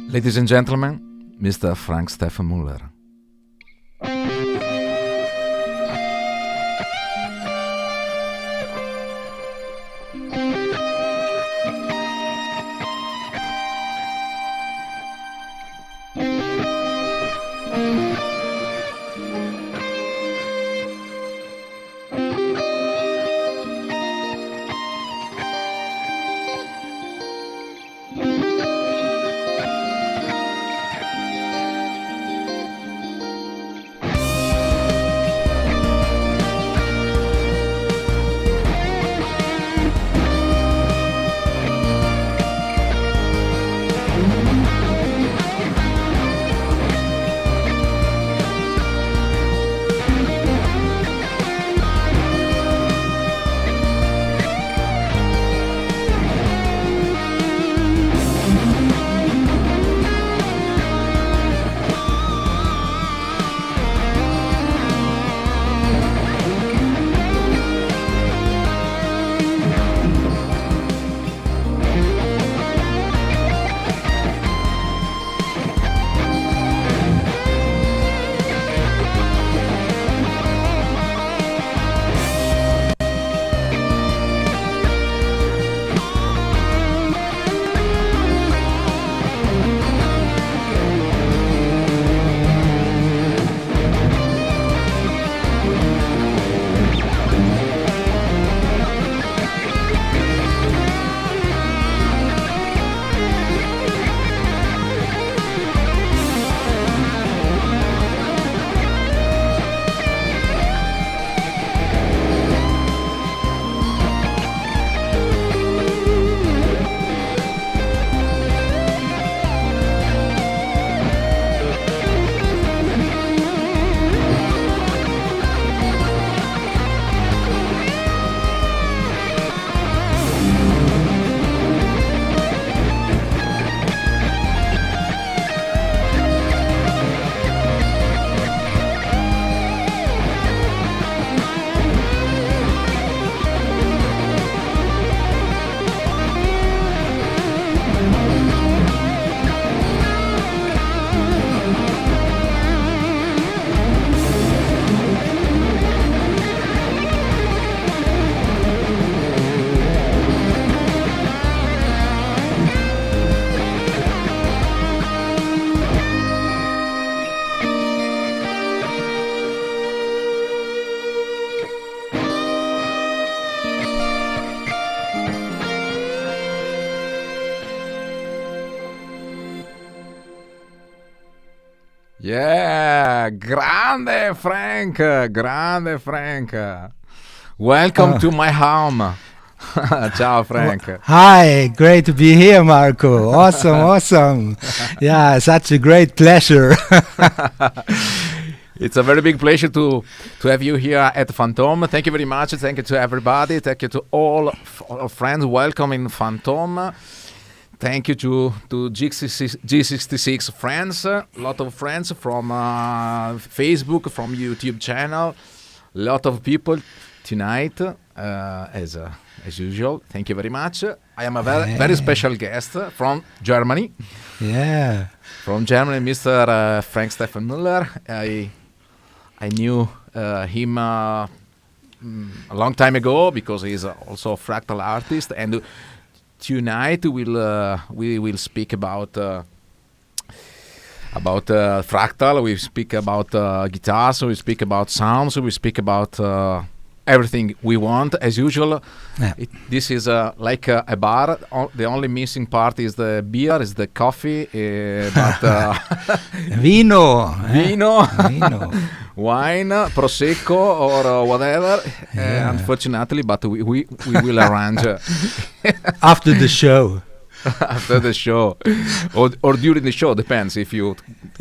Ladies and gentlemen, Mr. Frank Stefan Mueller. Yeah, grande Frank, grande Frank. Welcome to my home. Ciao Frank. Hi, great to be here, Marco. Awesome, awesome. Yeah, such a great pleasure. It's a very big pleasure to have you here at FantHome. Thank you very much. Thank you to everybody. Thank you to all friends. Welcome in FantHome. Thank you to G66 friends. A lot of friends from Facebook, from YouTube channel. A lot of people tonight, as usual. Thank you very much. I am a very special guest from Germany. Yeah. From Germany, Mr. Frank Stefan Mueller. I knew him a long time ago because he's also a fractal artist, and tonight we will speak about Fractal. We speak about guitars. We speak about sounds. We speak about everything we want, as usual. Yeah. This is like a bar. The only missing part is the beer, is the coffee, but Vino. vino, Vino. wine, prosecco, or whatever. Yeah. Unfortunately, but we will arrange After the show. after the show or during the show. Depends if you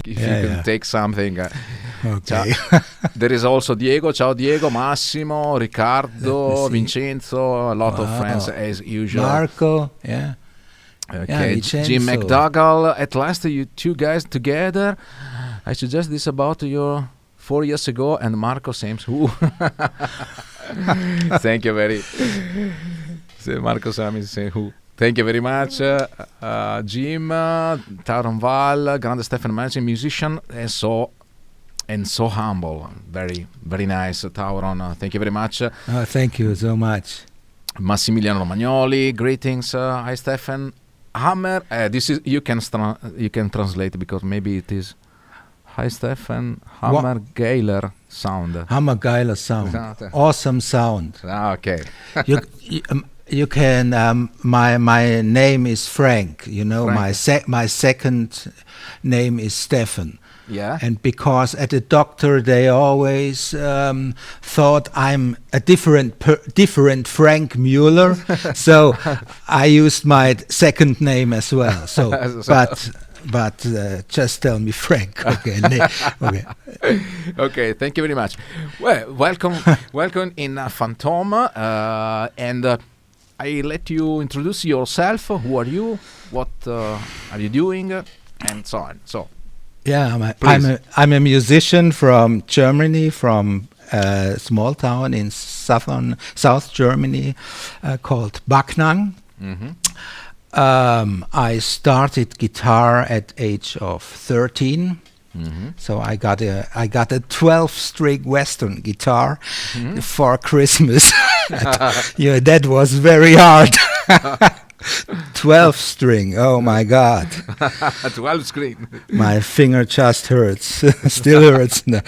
Yeah, can yeah. take something. Okay. There is also Diego. Ciao Diego, Massimo, Riccardo, Let me see. Vincenzo, a lot of Wow. friends as usual. Marco. Yeah. Okay, Vincenzo. Jim McDougall. At last, you two guys together. I suggest this about your 4 years ago, and Marco Sames. Who? Thank you very. Marco Sames saying who. Thank you very much, Jim, Tauron Val, grande Steffen Mansion, musician, and so humble. Very, very nice, Tauron. Thank you very much. Oh, thank you so much. Massimiliano Romagnoli, greetings. Hi, Steffen. Hammer. This is you can translate because maybe it is. Hi, Steffen. Hammer Geiler sound. Hammergeiler sound. Awesome sound. Okay. You can. My name is Frank. You know, Frank. my second name is Steffen. Yeah. And because at the doctor they always thought I'm a different Frank Mueller, so I used my second name as well. So, but just tell me Frank. Okay. Okay. Okay. Thank you very much. Well, welcome in FantHome, and I let you introduce yourself. Who are you? What are you doing? And so on. So. Yeah, Please. I'm a musician from Germany, from a small town in South Germany called Backnang. Mm-hmm. I started guitar at age of 13. Mm-hmm. So I got a 12-string Western guitar Mm-hmm. for Christmas. Yeah, that was very hard. 12-string. Oh my God. 12 screen. My finger just hurts. Still hurts. No.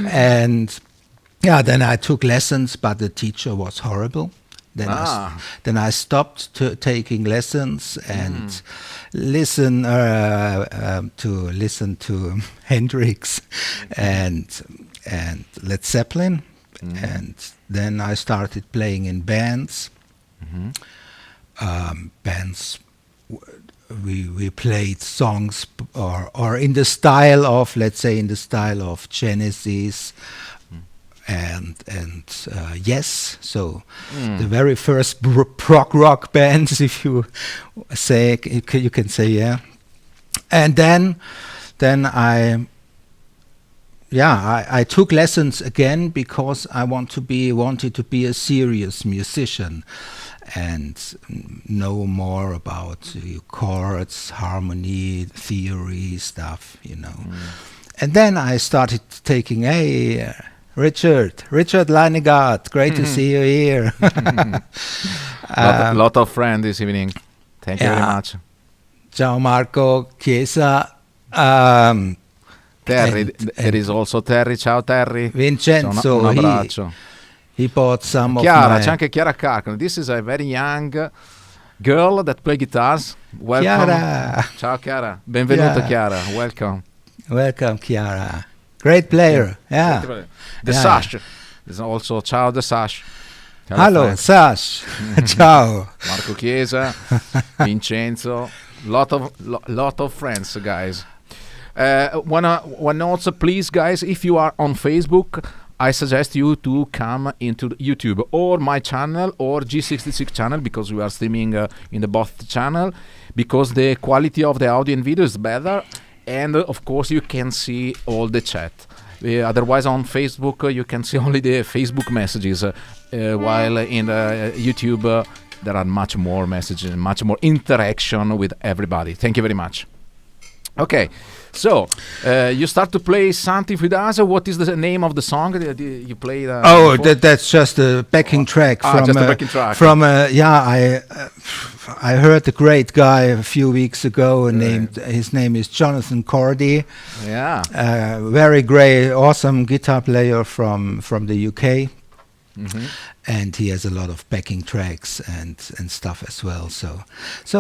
And yeah, then I took lessons, but the teacher was horrible. Then I stopped taking lessons and listen to Hendrix and Led Zeppelin, and then I started playing in bands. Mm-hmm. Bands. We played songs or in the style of, let's say, in the style of Genesis and Yes. So the very first prog rock bands, if you say, you can say, yeah. And then I took lessons again because I wanted to be a serious musician and know more about chords, harmony, theory stuff, you know. And then I started taking, Richard Leinegard, great to see you here. Lot of friends this evening. Thank you very much. Ciao Marco Chiesa. Terry, there is also Terry. Ciao Terry. Vincenzo, Un abbraccio. he bought some Chiara, of c'è anche Chiara Carcano. This is a very young girl that play guitars. Welcome. Chiara. Ciao Chiara. Benvenuto Yeah. Chiara. Welcome. Welcome, Chiara. Great player. Yeah. The Yeah. Sash. There's also ciao the Sash. Ciao, Hello, Frank. Sash. Ciao. Marco Chiesa, Vincenzo, lot of friends, guys. One note, please, guys, if you are on Facebook, I suggest you to come into YouTube or my channel or G66 channel, because we are streaming in the both channel, because the quality of the audio and video is better, and of course you can see all the chat. Otherwise on Facebook you can see only the Facebook messages, while in YouTube there are much more messages, much more interaction with everybody. Thank you very much. Okay, so you start to play something with us. What is the name of the song that you played? That's just a backing track from. Just a backing track. From I heard a great guy a few weeks ago his name is Jonathan Cordy. Yeah. Very great, awesome guitar player from the UK. And he has a lot of backing tracks and stuff as well. So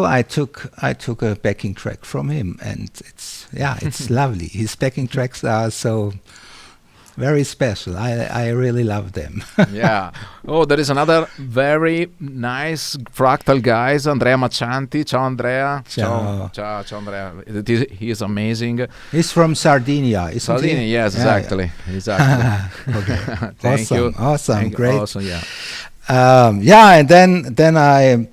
I took a backing track from him, and it's lovely. His backing tracks are so very special. I really love them. Yeah. Oh, there is another very nice Fractal guys, Andrea Maccianti. Ciao Andrea. Ciao. Ciao Andrea. He is amazing. He's from Sardinia, isn't Sardinia, he? yes, exactly. Okay. Thank you. Awesome, great. Awesome, yeah. And then I.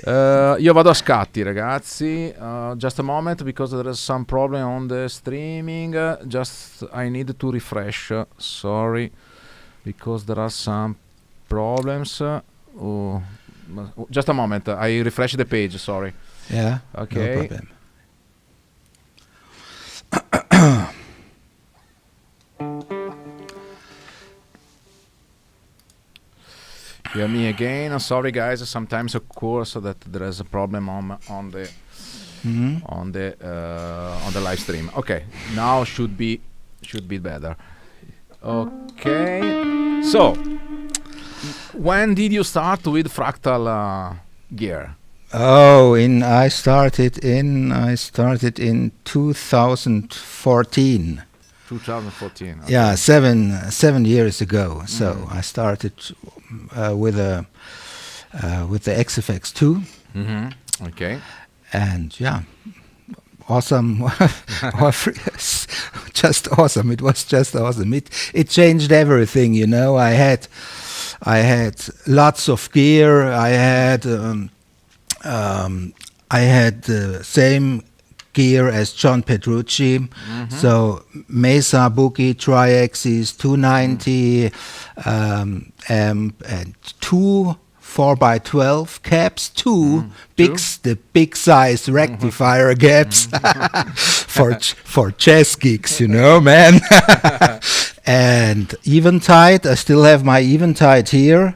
Io vado a scatti, ragazzi. Just a moment, because there is some problem on the streaming. Just I need to refresh. Sorry, because there are some problems. Just a moment. I refresh the page. Sorry. Yeah. Okay. No problem. Hear me again. Sorry, guys. Sometimes occurs that there is a problem on the live stream. Okay, now should be better. Okay. So, when did you start with Fractal gear? Oh, I started in 2014. 2014. Okay. Yeah, 7 years ago. So I started with the XFX2. Okay. And awesome. Just awesome. It was just awesome. It changed everything, you know. I had lots of gear. I had the same gear as John Petrucci, so Mesa Boogie Tri-Axis 290 amp and two 4x12 caps, the big size rectifier caps for jazz gigs, you know, man. And Eventide, I still have my Eventide here.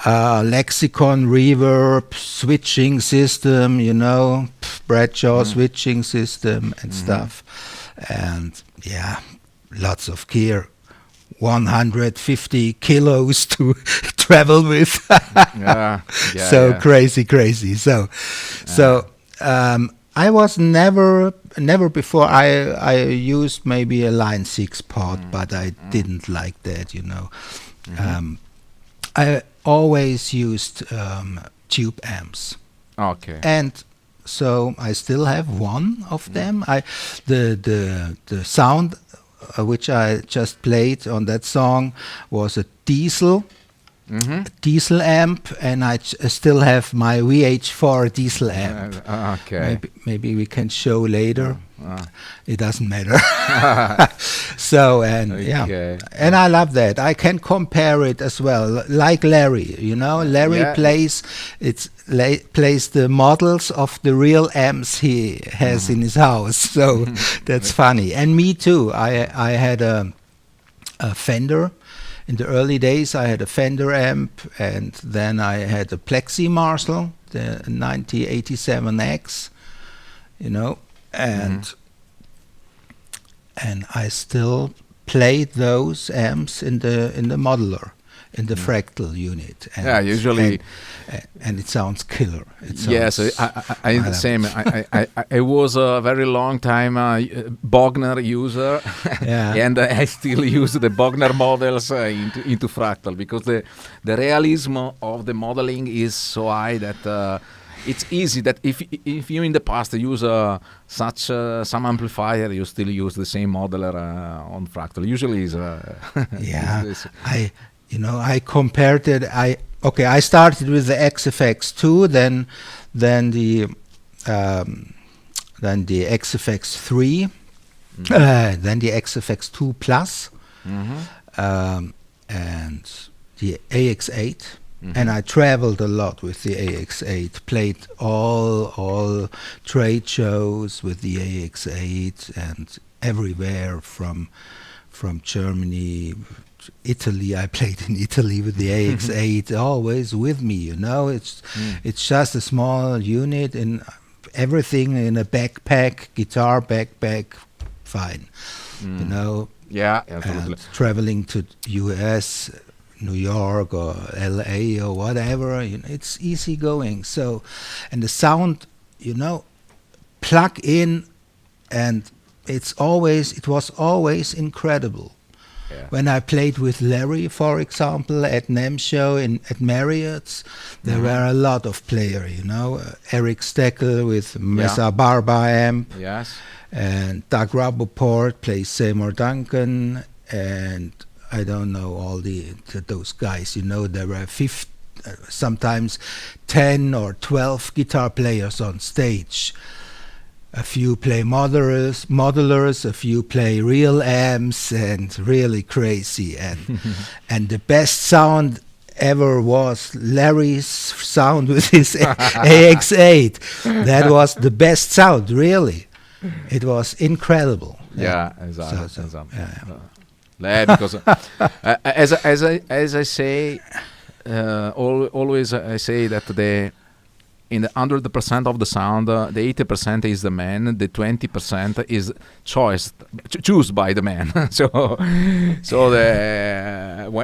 Lexicon, Reverb, switching system, you know, Bradshaw switching system and stuff. And lots of gear. 150 kilos to travel with. Crazy. So I was never before. I used maybe a Line 6 pod, but I didn't like that, you know. I always used tube amps. Okay. And so I still have one of them. The sound which I just played on that song was a diesel amp, and I still have my VH4 diesel amp. Okay. Maybe we can show later. It doesn't matter. So and I love that. I can compare it as well, like Larry. You know, Larry plays the models of the real amps he has in his house. So that's funny. And me too. I had a Fender. In the early days, I had a Fender amp, and then I had a Plexi Marshall, the 9087X. You know. And I still played those amps in the modular, in the Fractal unit. And usually, and it sounds killer. Yes, I the same. I was a very long time Bogner user, and I still use the Bogner models into Fractal, because the realism of the modeling is so high that. It's easy that if you in the past use some amplifier, you still use the same modeler on Fractal. Usually is I compared it. I started with the XFX2, then the XFX3, then the XFX2 Plus, and the AX8. And I traveled a lot with the AX8, played all trade shows with the AX8 and everywhere from Germany, Italy. I played in Italy with the AX8, always with me, you know. It's just a small unit and everything in a backpack, guitar backpack, fine, you know. Yeah, absolutely. And traveling to US, New York or LA or whatever, you know, it's easy going. So, and the sound, you know, plug in, and it was always incredible. Yeah. When I played with Larry, for example, at NEM show at Marriott's, there were a lot of players, you know, Eric Steckel with Mesa Barba amp, Yes. and Doug Rappaport plays Seymour Duncan, and I don't know all those guys. You know, there were sometimes 10 or 12 guitar players on stage. A few play modelers, a few play real amps, and really crazy. And and the best sound ever was Larry's sound with his AX8. That was the best sound, really. It was incredible. Yeah, exactly. Yeah. Because as I say, always I say that in the 100% of the sound, the 80% is the man, the 20% is choose by the man. so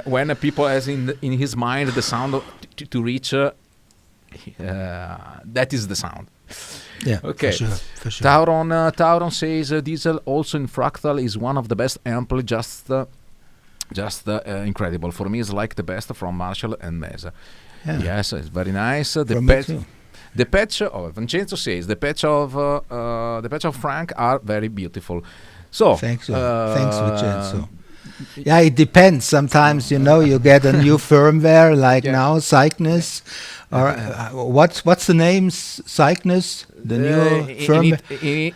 when people has in his mind the sound to reach, that is the sound. Yeah, okay. For sure. Tauron says Diesel also in Fractal is one of the best ampli, just incredible. For me, it's like the best from Marshall and Mesa. Yeah. Yes, it's very nice. The patch of Vincenzo says the patch of Frank are very beautiful. So thanks, Vincenzo. Yeah, it depends. Sometimes, you know, you get a new firmware like now, Cygnus, or what's the name? Cygnus, the new firmware.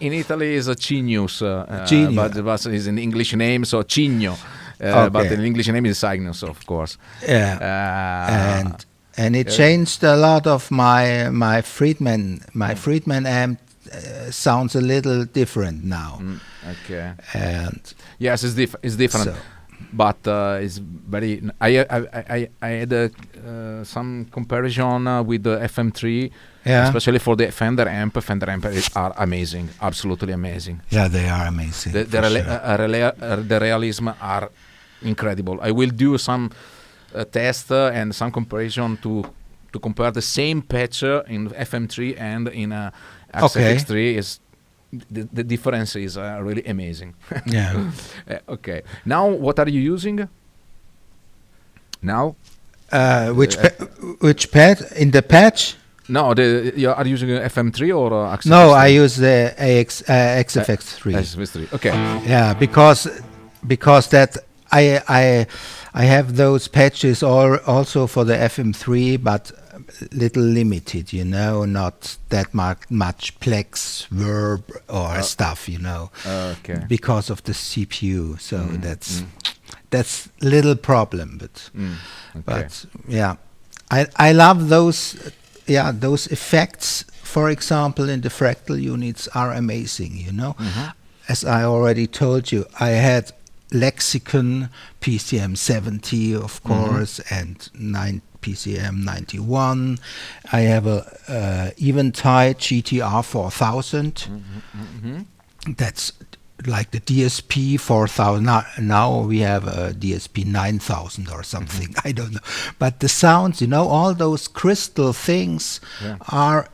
In Italy is a Genius, Genius. but is an English name, so Cigno. Okay. But the English name is Cygnus, of course. Yeah, and it changed a lot of my Friedman amp. Sounds a little different now. Okay. And yes, it's different. So. But it's very. I had some comparison with the FM3, especially for the Fender amp. Fender amp are amazing, absolutely amazing. Yeah, they are amazing. The realism are incredible. I will do some test and some comparison to compare the same patch in FM3 and in XFX3 is. The difference is really amazing. Yeah. Okay. Now, what are you using? Now? Which pad? In the patch? No, you are using FM3 or XFX3? No, I use the XFX3. XFX3. Okay. Yeah, because that I have those patches also for the FM3, but little limited, you know, not that much Plex, Verb or stuff, you know, okay. because of the CPU. So that's little problem, but okay. but yeah, I love those effects. For example, in the Fractal units are amazing, you know. As I already told you, I had Lexicon PCM 70, of course, and PCM 91. I have a Eventide GTR 4000. That's like the DSP 4000. Now we have a DSP 9000 or something. I don't know. But the sounds, you know, all those crystal things are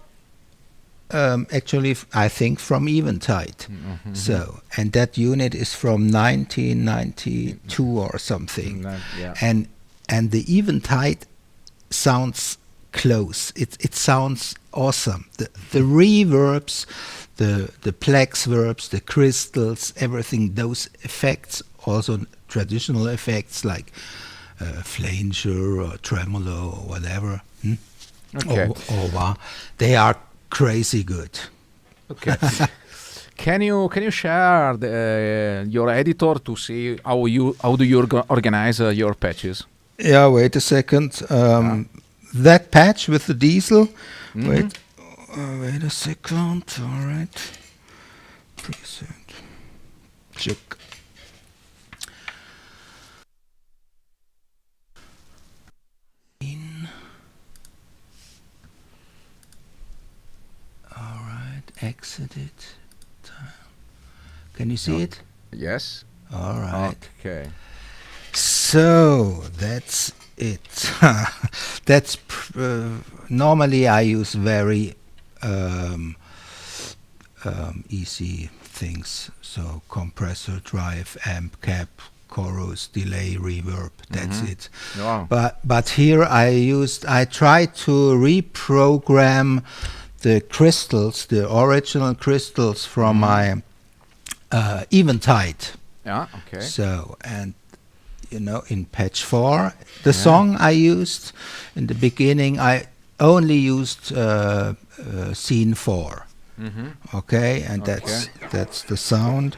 actually, I think, from Eventide. So, and that unit is from 1992 or something. And the Eventide sounds close. It sounds awesome. The reverbs, the Plex verbs, the crystals, everything, those effects, also traditional effects like flanger or tremolo or whatever. Okay. Or they are crazy good. Okay. Can you share your editor to see how do you organize your patches? Yeah, wait a second. that patch with the diesel. Wait a second. All right. Preset. Check. All right. Exit it. Can you see it? Yes. All right. Okay. So that's it. That's normally I use very easy things. So compressor, drive, amp, cap, chorus, delay, reverb. That's it. Wow. But here I tried to reprogram the crystals, the original crystals from my Eventide. Yeah. Okay. So, and you know, in patch 4, the song I used in the beginning, I only used scene 4. Okay, and that's the sound.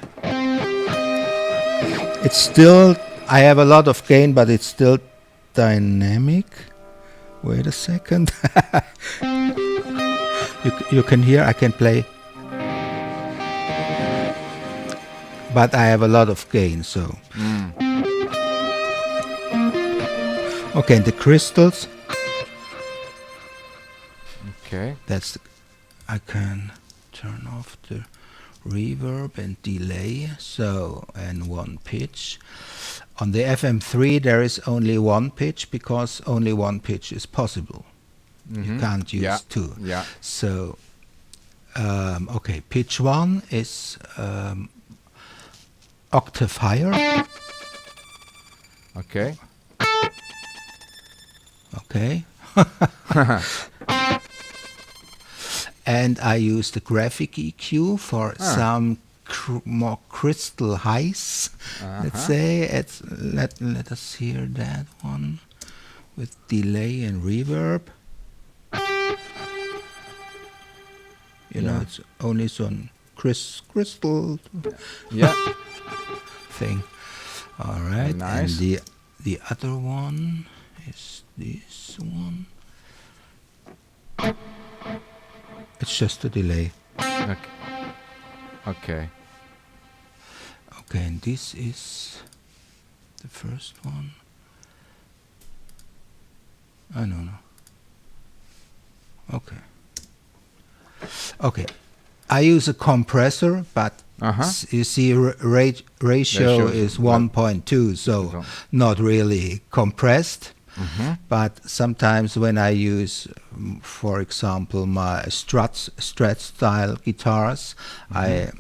It's still, I have a lot of gain, but it's still dynamic. Wait a second. You can hear, I can play. But I have a lot of gain, so. Okay, and the crystals. Okay. That's, I can turn off the reverb and delay, so, and one pitch. On the FM3 there is only one pitch because only one pitch is possible. You can't use two. Yeah. So, okay, pitch 1 is octave higher. Okay. Okay. And I use the graphic EQ for some more crystal highs. Let's say let us hear that one with delay and reverb. You know, it's only some crystal thing. All right, Nice. and the other one is this one. It's just a delay. Okay. Okay. Okay, and this is the first one. I don't know. Okay. Okay. I use a compressor, but you see ratio is 1.2, so not really compressed. But sometimes when I use, for example, my Strat style guitars, I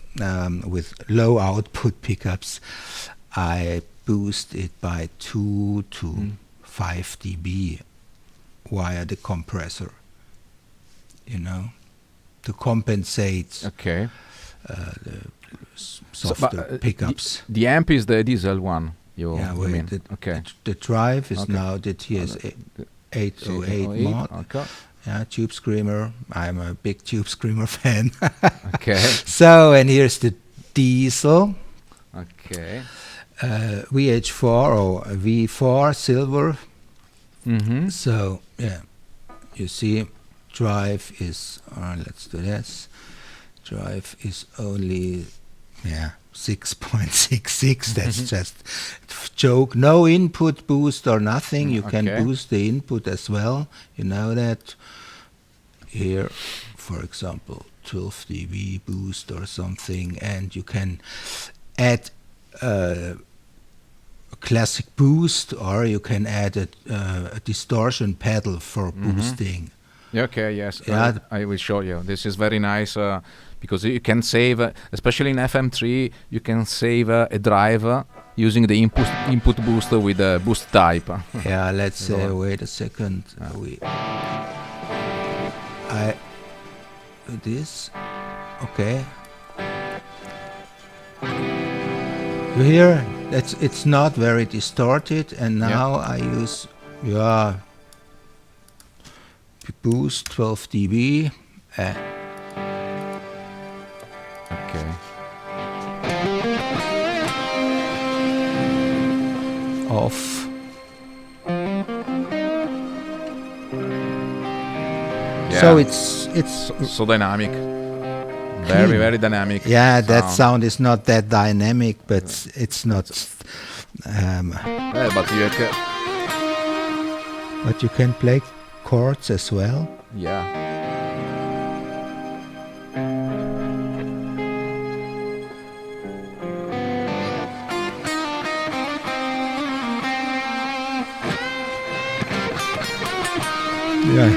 with low output pickups, I boost it by 2 to 5 dB via the compressor. You know, to compensate the softer pickups. The amp is the diesel one. You mean? The drive is now the TS 808 mod. Okay. Yeah, Tube Screamer. I'm a big Tube Screamer fan. Okay. So, and here's the diesel. Okay. VH4 or V4 silver. So, yeah, you see, drive is, let's do this. Drive is only, 6.66. That's just joke. No input boost or nothing. You can boost the input as well. You know that. Here, for example, 12 dB boost or something, and you can add a classic boost, or you can add a distortion pedal for boosting. Okay, yes. Yeah. I will show you. This is very nice because you can save, especially in FM3, you can save a drive using the input booster with the boost type. Yeah, let's say, wait a second. I do this. Okay. You hear? It's not very distorted, and now I use boost 12 dB. Okay. Off. So it's so dynamic. Very, very dynamic. Yeah, that sound is not that dynamic, but it's not. But you can play chords as well. Yeah. Yeah.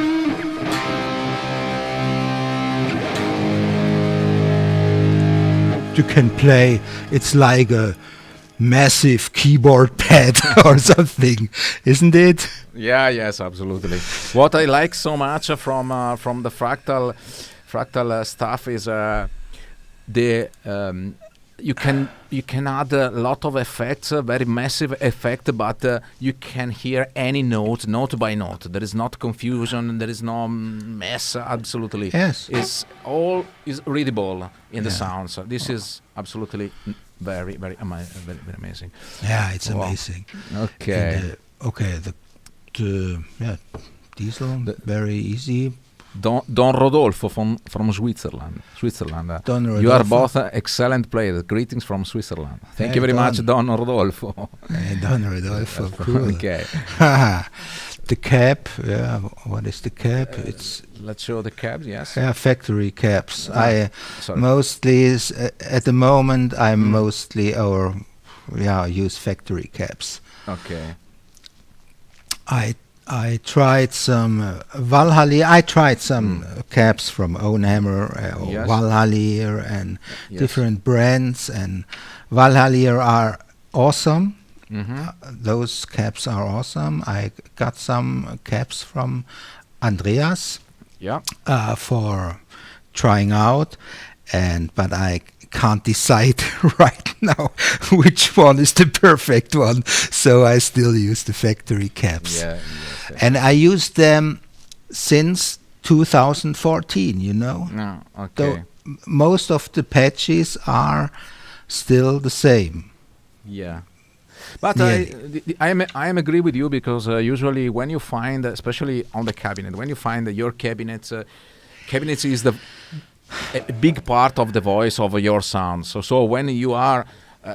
You can play, it's like a massive keyboard pad or something, isn't it? Yeah, yes, absolutely. What I like so much from the fractal stuff is you can add a lot of effects, very massive effect, but you can hear any note by note. There is not confusion, there is no mess. Absolutely, yes. It's all is readable in the sound. So this is absolutely very, very amazing. Yeah, it's amazing. Okay. The Diesel, very easy. Don Rodolfo from Switzerland. Don Rodolfo. You are both excellent players. Greetings from Switzerland. Thank you very much, Don Rodolfo. Don Rodolfo, cool. Okay. The cap, what is the cap? Let's show the cabs, yes. Yeah, factory caps. I mostly at the moment I'm mostly use factory caps. Okay. I tried some Valhalla. I tried some caps from Ownhammer or Valhalla and different brands, and Valhalla are awesome. Those caps are awesome. I got some caps from Andreas for trying out, but I can't decide right now which one is the perfect one, so I still use the factory caps. And I used them since 2014, you know. Okay. Most of the patches are still the same. Yeah. But I am agree with you, because usually when you find, especially on the cabinet, when you find your cabinets is a big part of the voice of your sound. So when you are,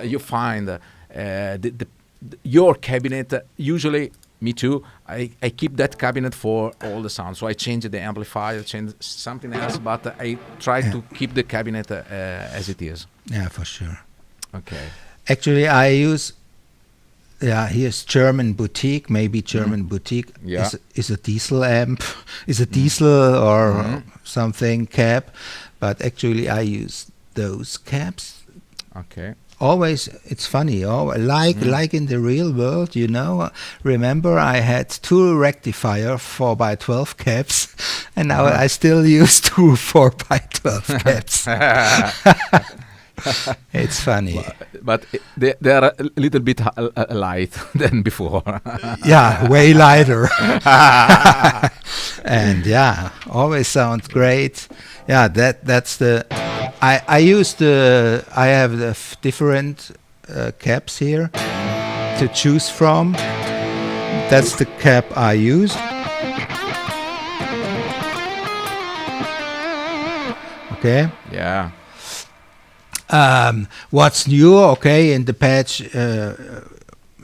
you find your cabinet, usually, me too, I keep that cabinet for all the sound. So I change the amplifier, change something else, but I try to keep the cabinet as it is. Yeah, for sure. Okay. Actually, I use, here's German Boutique, maybe German Boutique is a diesel amp, is a diesel or something cap, but actually I use those caps. Okay. Always, it's funny, like in the real world, you know. Remember, I had 2 rectifier 4x12 caps, and now I still use 2 4x12 caps. It's funny. But they are a little bit light than before. Yeah, way lighter. And always sounds great. Yeah, that's the. I have the different caps here to choose from. That's the cap I use. Okay. Yeah. What's new? Okay, in the patch.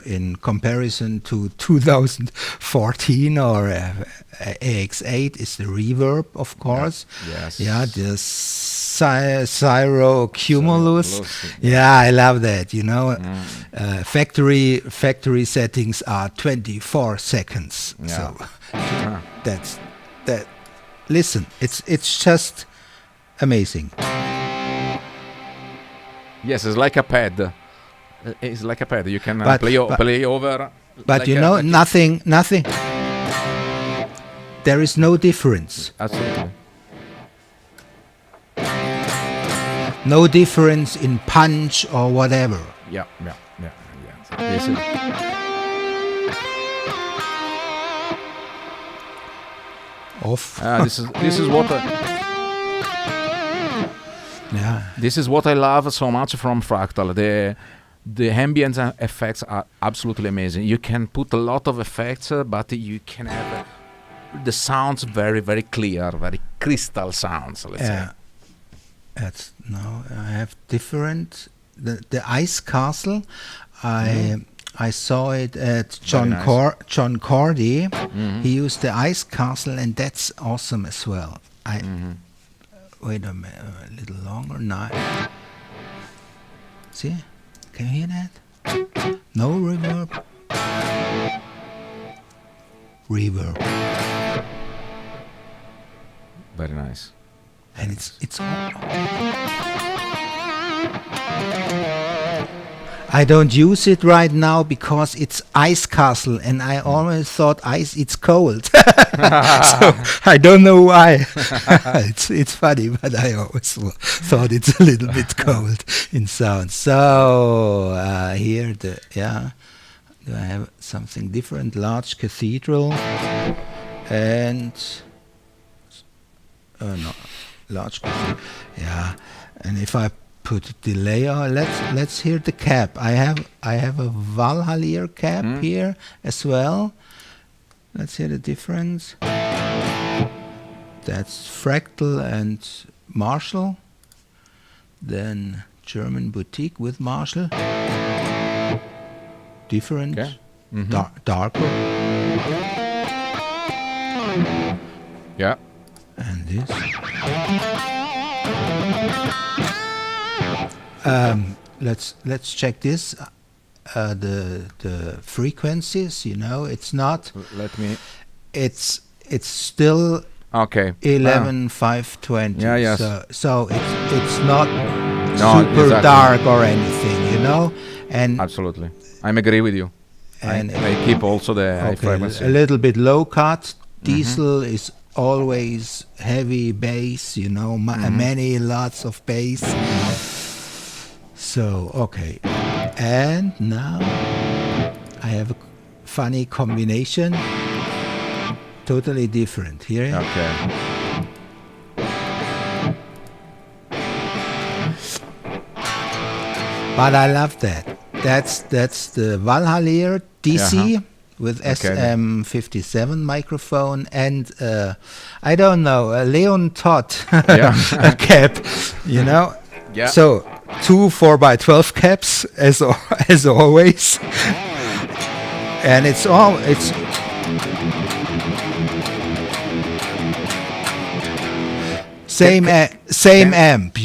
In comparison to 2014 or AX8 is the reverb, of course. Yes. Yeah, the Syro Cumulus. Yeah, I love that. You know, factory settings are 24 seconds. So that's that. Listen, it's just amazing. Yes, it's like a pad. It's like a pad. You can play over. But like you know, nothing. There is no difference. Absolutely. No difference in punch or whatever. Yeah. So this is off. This is what. This is what I love so much from Fractal. The ambient effects are absolutely amazing. You can put a lot of effects, but you can have the sounds very, very clear, very crystal sounds, let's say. That's I have different. The Ice Castle, I saw it at John Cordy. He used the Ice Castle, and that's awesome as well. Wait a minute, a little longer now. See? Can you hear that? No reverb. Reverb. Very nice. And it's all. I don't use it right now because it's Ice Castle, and I always thought it's cold. So I don't know why. It's funny, but I always thought it's a little bit cold in sound. So here do I have something different? Large cathedral and no, large cathedral. Yeah, and if I put delay on, let's hear the cap. I have a Valhalla cap here as well. Let's hear the difference. That's Fractal and Marshall. Then German Boutique with Marshall. Different, darker. Yeah. And this. Let's check this. The frequencies, it's not. Let me. It's still okay. 11,520. Yeah, yes. So it's not super dark or anything, And absolutely, I agree with you. And I keep also the high frequency. A little bit low cut. Diesel is always heavy bass, many lots of bass. So, okay. And now I have a funny combination. Totally different. Here. Okay. But I love that. That's the Valhalla DC with SM57 microphone and I don't know, a Leon Todd a cap, Yeah. So 2 4x12 caps as always, and it's same amp,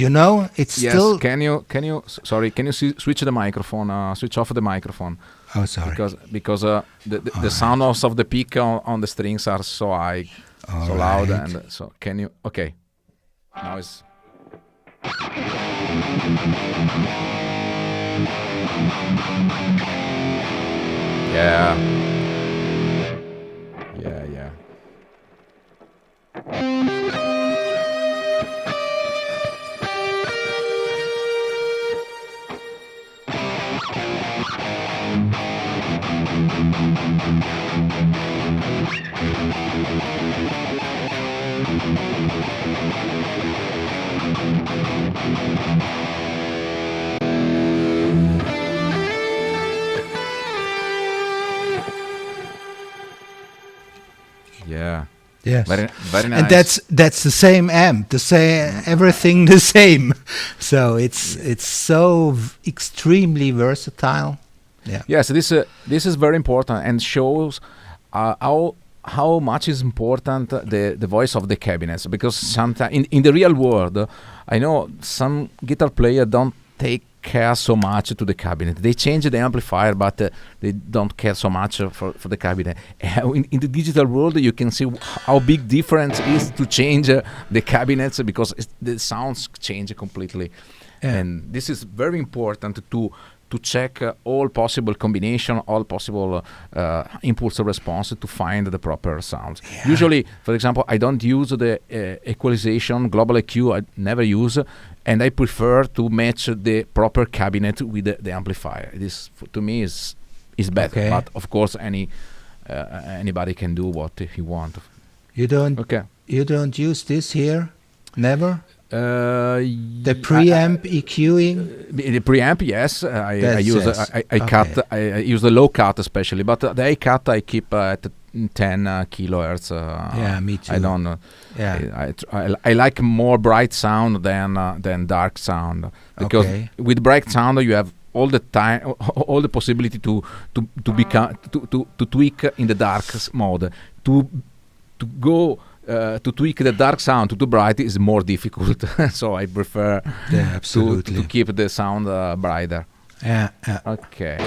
It's still. Can you switch the microphone? Switch off the microphone. Oh, sorry. Because the sounds of the peak on the strings are so high, so loud, and so can you? Okay. Now it's. Yeah. Yeah. Yes. Very nice. And that's the same amp, everything the same. So it's so extremely versatile. Yeah. Yes, this is very important and shows how much is important the voice of the cabinets, because sometimes in the real world, I know some guitar players don't take care so much to the cabinet. They change the amplifier, but they don't care so much for the cabinet. In the digital world, you can see how big difference is to change the cabinets, because the sounds change completely. Yeah. And this is very important to check all possible combination, all possible impulse response to find the proper sounds. Yeah. Usually, for example, I don't use the equalization, global EQ, I never use, and I prefer to match the proper cabinet with the amplifier. This, to me, is better. Okay. But of course, anybody can do what he wants. You don't use this here? Never? The preamp EQing? The preamp, yes. I use I cut. Okay. I use the low cut especially, but the high cut I keep at 10 kilohertz. Yeah, me too. I don't know. Yeah. I like more bright sound than dark sound, because with bright sound you have all the time, all the possibility to become to tweak in the dark mode. To go to tweak the dark sound to the bright is more difficult. So I prefer to keep the sound brighter. Yeah. Okay.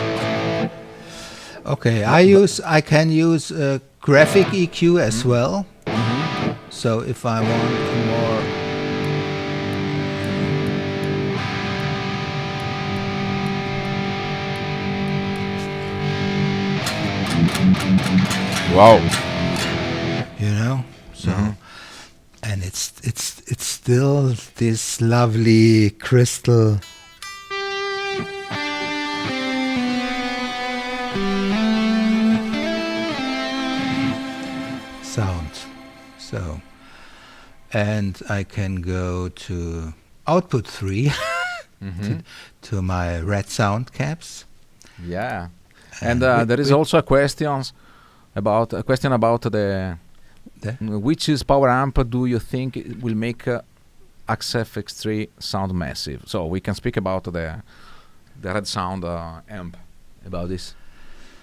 Okay. I can use graphic EQ as well. So if I want more. Wow. You know, so and it's still this lovely crystal sound. So, and I can go to output 3 to my red sound caps. Yeah. And there is also a question about the which is power amp do you think will make XFX3 sound massive? So we can speak about the red sound amp about this.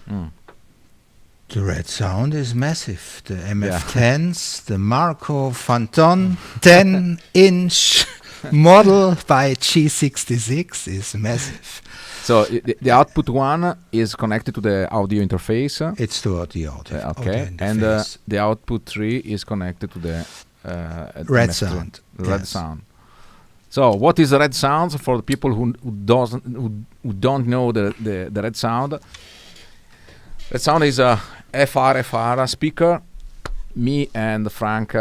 The red sound is massive. The MF10s, the Marco Phantom 10-inch model by G66 is massive. So the output 1 is connected to the audio interface. It's to the audio. Okay, and the output 3 is connected to the red sound. Red sound. So what is the red sound for the people who don't know the red sound? Red sound is a FR speaker. Me and Frank did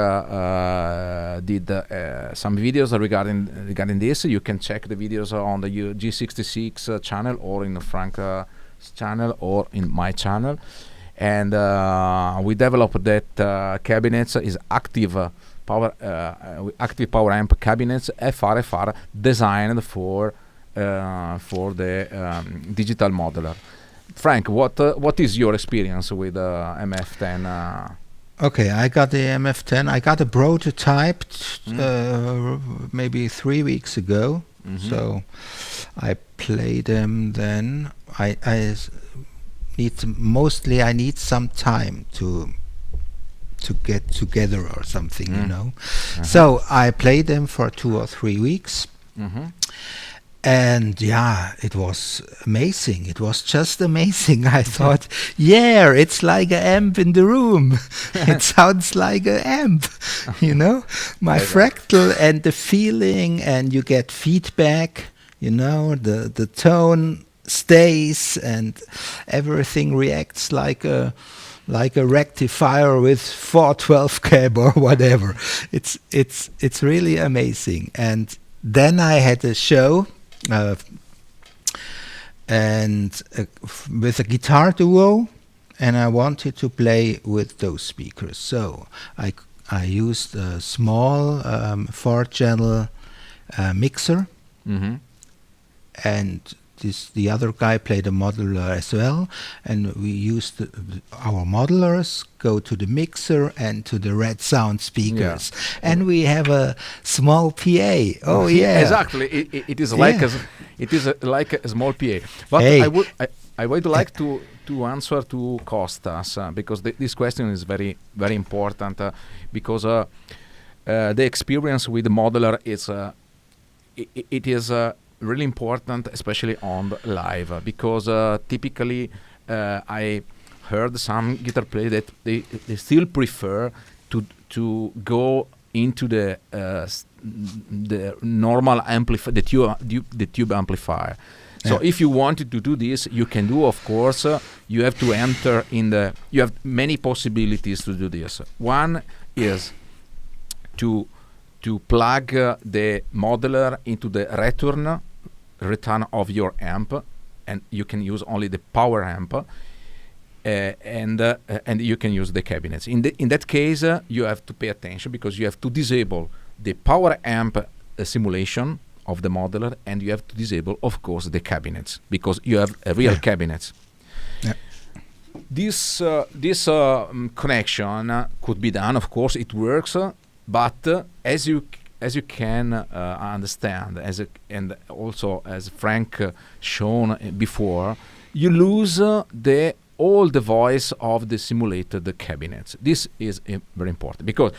some videos regarding this. You can check the videos on the G66 channel, or in Frank's channel, or in my channel. And we developed that cabinets is active power amp cabinets, FR designed for the digital modeler. Frank, what is your experience with MF10? Okay, I got the MF10. I got a prototype maybe 3 weeks ago. So I played them then. I need some time to get together or something, you know. So I played them for 2 or 3 weeks. And yeah, it was amazing. It was just amazing. I thought, yeah, it's like an amp in the room. It sounds like an amp, you know. My fractal and the feeling, and you get feedback, you know, the tone stays and everything reacts like a rectifier with 412 cab or whatever. It's really amazing. And then I had a show. And with a guitar duo, and I wanted to play with those speakers. So I used a small 4-channel mixer, and the other guy played a modular as well, and we used our modelers go to the mixer and to the red sound speakers, and we have a small PA. Oh yeah, exactly. It is like like a small PA. But I would like to answer to Costas because this question is very very important because the experience with the modeler is it is really important, especially on the live, because typically I heard some guitar players that they still prefer to go into the normal amplifier, the tube amplifier. So if you wanted to do this, you can do, of course. You have to enter in the. You have many possibilities to do this. One is to plug the modeler into the return of your amp, and you can use only the power amp, and you can use the cabinets. In that case, you have to pay attention because you have to disable the power amp a simulation of the modeler, and you have to disable, of course, the cabinets, because you have a real cabinets. Yeah. This connection could be done, of course, it works, but as you can understand, and also as Frank shown before, you lose all the voice of the simulated cabinets. This is very important, because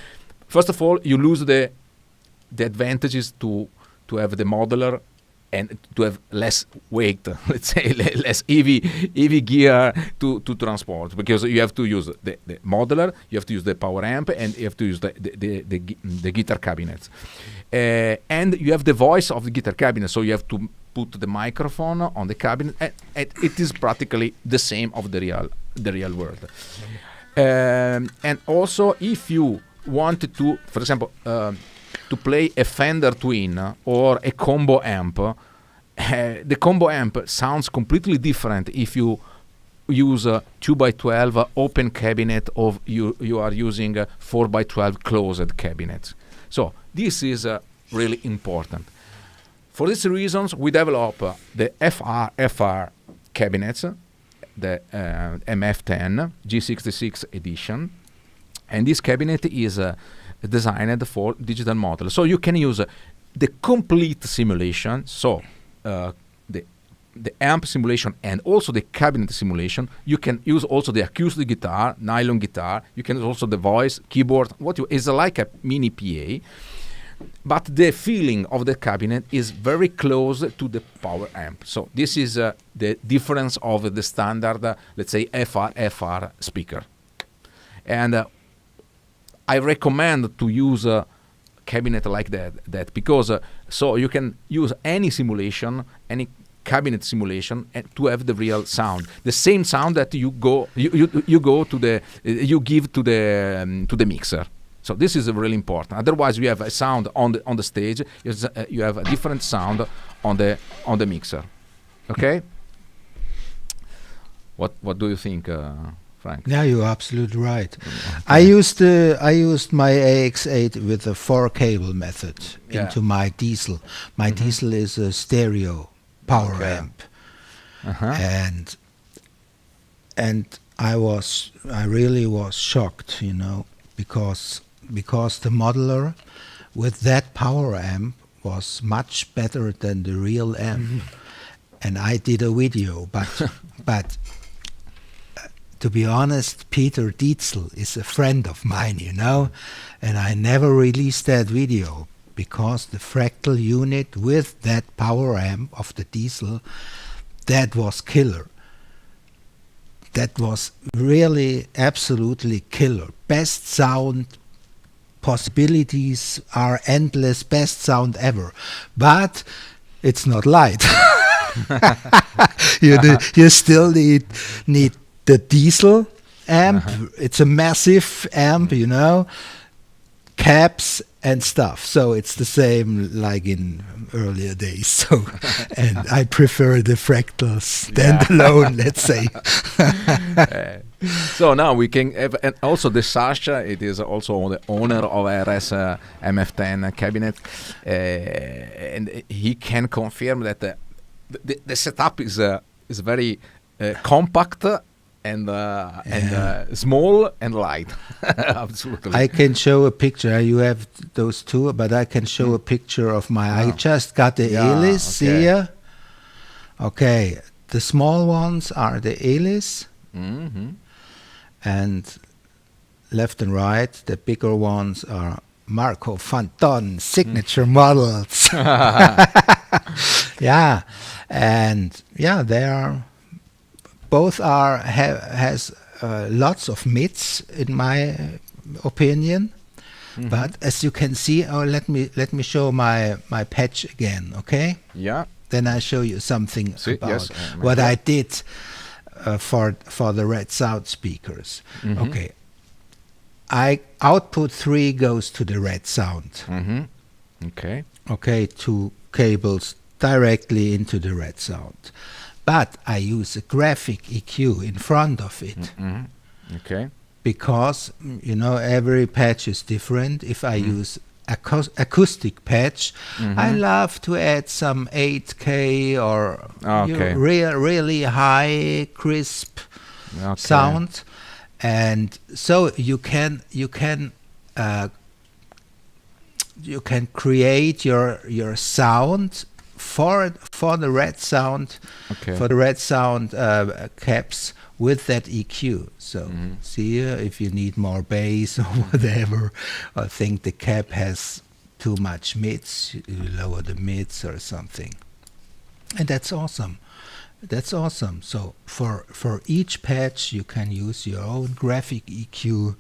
first of all, you lose the advantages to have the modeler and to have less weight, let's say less heavy gear to transport, because you have to use the modeler, you have to use the power amp, and you have to use the guitar cabinets, and you have the voice of the guitar cabinet, so you have to put the microphone on the cabinet, and it is practically the same of the real world. And also, if you wanted to, for example, to play a Fender Twin or a combo amp, the combo amp sounds completely different if you use a 2x12 open cabinet, or you are using a 4x12 closed cabinet. So this is really important. For these reasons, we develop the FR cabinets, the MF10 G66 edition, and this cabinet is designed for digital model. So you can use the complete simulation, so the amp simulation and also the cabinet simulation. You can use also the acoustic guitar, nylon guitar. You can use also the voice, keyboard. Is like a mini PA, but the feeling of the cabinet is very close to the power amp. So this is the difference of the standard, let's say FR speaker. And I recommend to use a cabinet like that because so you can use any simulation, any cabinet simulation, and to have the real sound, the same sound that you give to the mixer. So this is really important. Otherwise, you have a sound on the stage. You have a different sound on the mixer. Okay. What do you think, Frank? Yeah, you're absolutely right. I used my AX8 with the 4-cable method into my diesel. My diesel is a stereo power amp, and I really was shocked, because the modeler with that power amp was much better than the real amp. And I did a video, but to be honest, Peter Dietzel is a friend of mine, and I never released that video because the FRACTAL unit with that power amp of the diesel, that was killer. That was really absolutely killer. Best sound, possibilities are endless, best sound ever. But it's not light. You still need the diesel amp. It's a massive amp, cabs and stuff. So it's the same like in earlier days. So, and I prefer the FRACTAL standalone, let's say. So now we can have, and also the Sasha, it is also the owner of RS MF10 cabinet, and he can confirm that the setup is very compact and small and light. Absolutely. I can show a picture. You have those two, but I can show a picture of my. I just got the Elis here. Okay, the small ones are the Elis, and left and right, the bigger ones are Marco Fanton signature models. Yeah, and they are. Both has lots of mids in my opinion, but as you can see, let me show my patch again, okay? Yeah. Then I show you something about what I did for the Red Sound speakers. Okay, output 3 goes to the Red Sound. Okay, 2 cables directly into the Red Sound. But I use a graphic EQ in front of it. Okay. Because, every patch is different. If I use acoustic patch, I love to add some 8K or really high crisp sound, and so you can create your sound for the red sound caps with that EQ. So see here, if you need more bass or whatever, I think the cap has too much mids, you lower the mids or something, and that's awesome. That's awesome. So for each patch you can use your own graphic EQ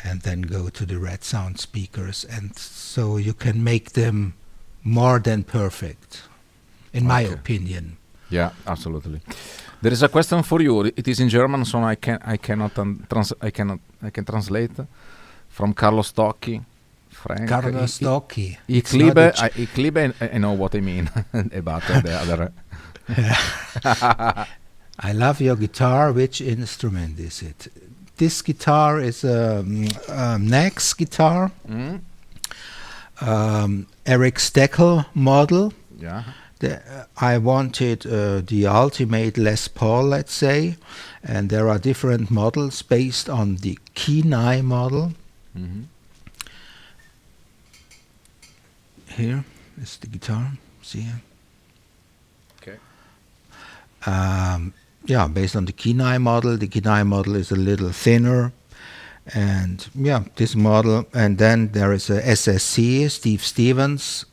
and then go to the red sound speakers, and so you can make them more than perfect, in my opinion. Yeah, absolutely. There is a question for you. It is in German, so I can translate from Carlos Tocchi. Frank. Carlos Tocchi. Ich liebe, I know what I mean about the other. I love your guitar. Which instrument is it? This guitar is a Nax guitar. Eric Steckel model. Yeah. I wanted the ultimate Les Paul, let's say, and there are different models based on the Kenai model. Here is the guitar. See here. Okay. Yeah, based on the Kenai model. The Kenai model is a little thinner, and yeah, this model. And then there is a SSC, Steve Stevens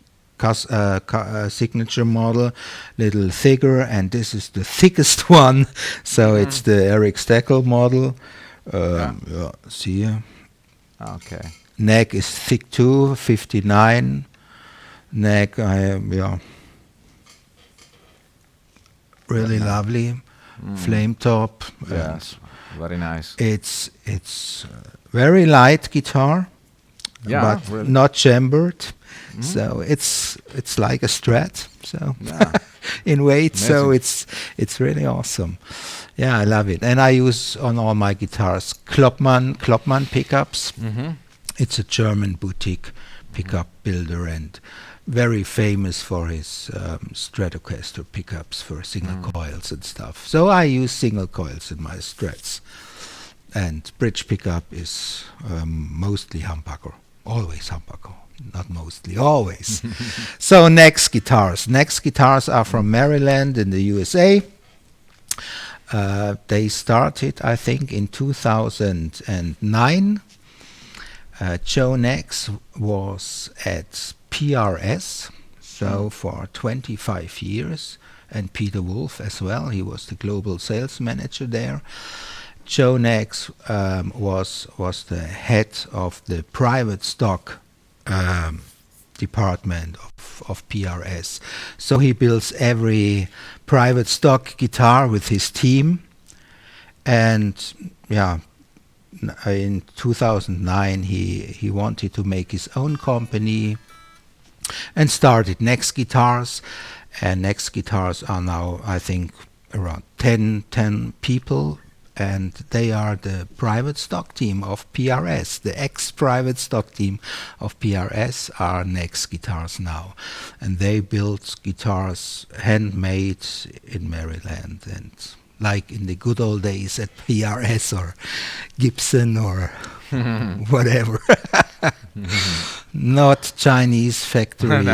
signature model, little thicker, and this is the thickest one. So it's the Eric Steckel model. See here. Okay. Neck is thick too, 59. Neck, really lovely. Flame top. Yes, very nice. It's very light guitar, but really. not chambered. So it's like a Strat. So in weight. Amazing. So it's really awesome. Yeah, I love it, and I use on all my guitars Klopman pickups. It's a German boutique pickup builder and very famous for his Stratocaster pickups for single coils and stuff. So I use single coils in my Strats. And bridge pickup is mostly humbucker, always humbucker, not mostly, always. So Next guitars. Next guitars are from Maryland in the USA. They started, I think, in 2009. Joe Nex was at PRS, so for 25 years, and Peter Wolf as well. He was the global sales manager there. Joe Nex was the head of the private stock department of PRS. So he builds every private stock guitar with his team, and yeah, in 2009 he wanted to make his own company and started Next Guitars, and Next Guitars are now, I think, around 10 people, and they are the private stock team of PRS. The ex-private stock team of PRS are Next Guitars now, and they build guitars handmade in Maryland, and like in the good old days at PRS or Gibson or whatever. Not Chinese factory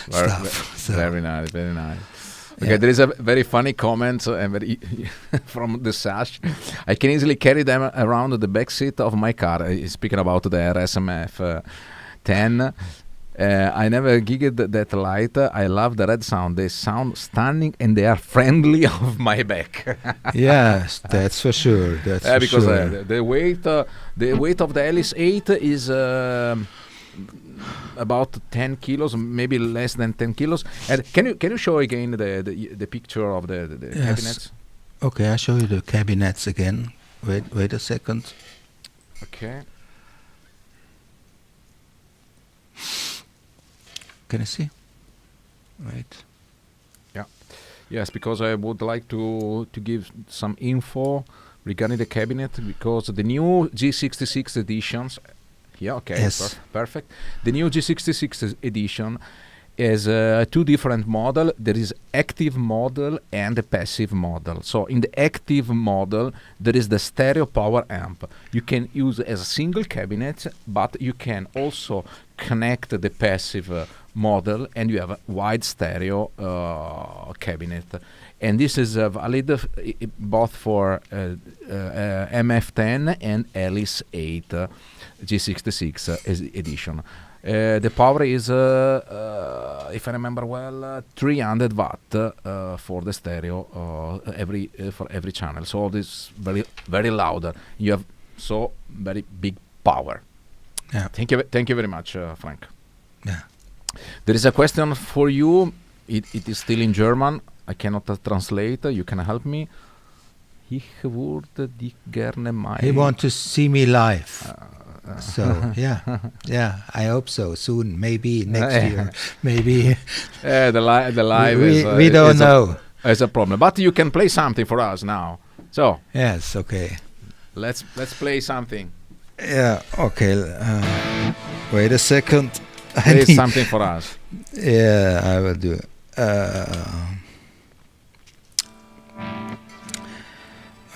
stuff. So very nice, very nice. Okay, there is a very funny comment from the Sash. I can easily carry them around the back seat of my car. Speaking about the RSMF 10. I never gigged that light. I love the red sound. They sound stunning and they are friendly of my back. Yes, that's for sure. That's for because sure. The weight of the Alice 8 is about 10 kilos, maybe less than 10 kilos. And can you show again the picture of the cabinets? Okay, I'll show you the cabinets again. Wait a second. Okay. Can I see? Right. Yeah. Yes, because I would like to give some info regarding the cabinet, because the new G66 editions Yeah, okay, Yes. perfect. The new G66 edition is two different model. There is active model and a passive model. So in the active model, there is the stereo power amp. You can use as a single cabinet, but you can also connect the passive model, and you have a wide stereo cabinet. And this is valid both for MF10 and Alice 8 G66 edition. The power is, if I remember well, 300 watt for the stereo for every channel. So this very loud. You have so very big power. Yeah. Thank you very much, Frank. Yeah. There is a question for you. It is still in German. I cannot translate. You can help me. Ich würde dich gerne mal. He want to see me live. So yeah, I hope so soon. Maybe next year. Maybe. The live We don't know. It's a problem, but you can play something for us now. So Yes. Okay. let's play something. Yeah. Okay. Wait a second. Play something for us. Yeah, I will do.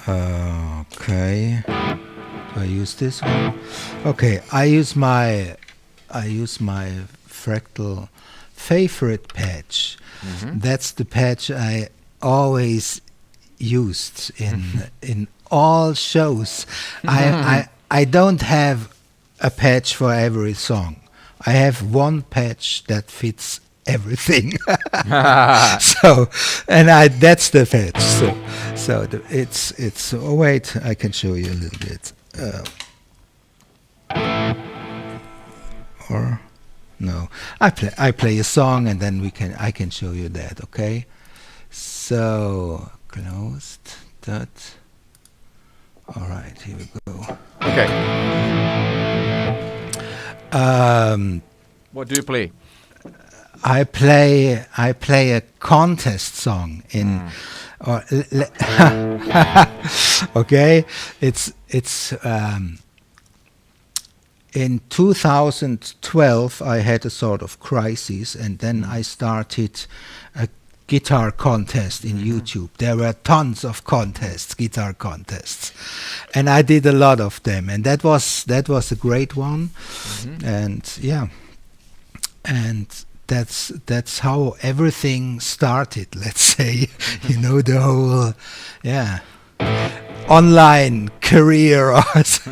Okay. Do I use this one? Okay, I use my Fractal favorite patch. That's the patch I always used in all shows. I don't have a patch for every song. I have one patch that fits everything. So, and that's the patch. So it's. Oh wait, I can show you a little bit. Or no, I play a song and then I can show you that. Okay. So closed that. All right, here we go. Okay. What do you play? I play a contest song in or okay, it's in 2012 I had a sort of crisis, and then I started a guitar contest in YouTube. There were tons of contests, guitar contests, and I did a lot of them, and that was a great one. And yeah, and that's how everything started, let's say. You know, the whole online career.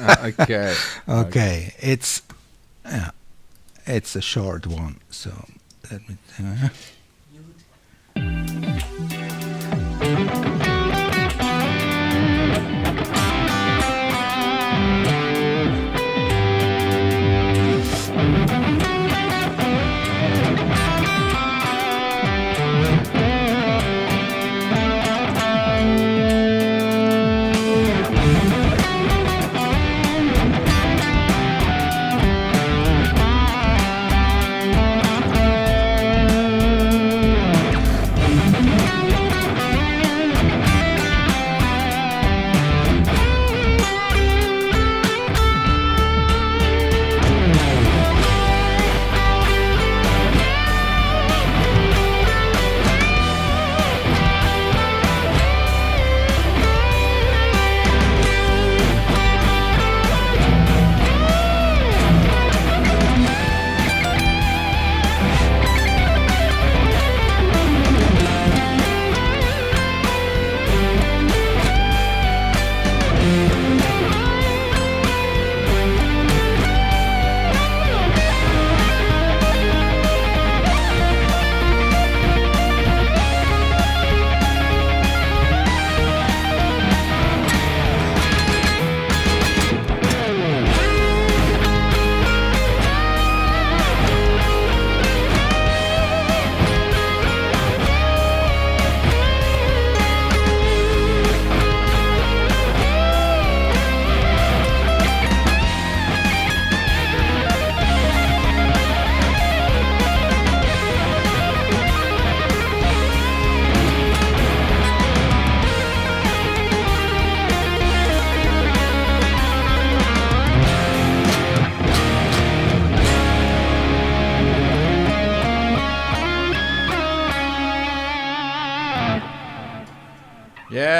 Okay. Okay, it's a short one, so let me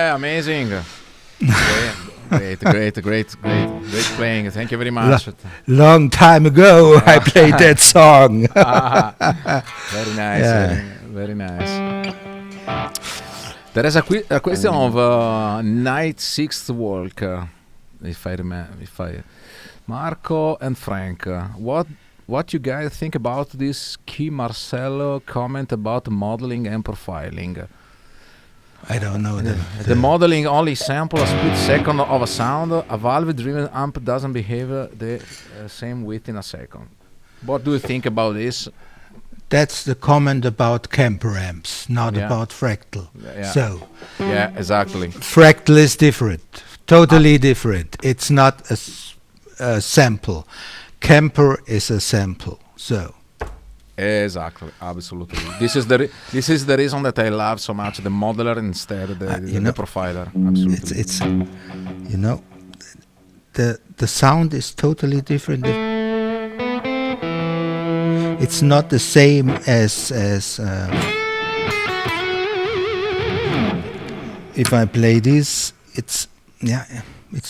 Yeah, amazing. Great playing. Thank you very much. Long time ago, I played that song. Very nice. Yeah. Very nice. There is a question of Night Sixth Walk. If I remember, Marco and Frank, what you guys think about this Key Marcello comment about modeling and profiling? I don't know. The modeling only sample a split second of a sound. A valve-driven amp doesn't behave the same width in a second. What do you think about this? That's the comment about Kemper amps, not about Fractal. Yeah. So, yeah, exactly. Fractal is different, totally different. It's not a sample. Kemper is a sample. So. Exactly, absolutely. This is the reason that I love so much the modeler instead of the profiler. Absolutely. It's the sound is totally different. It's not the same as if I play this. It's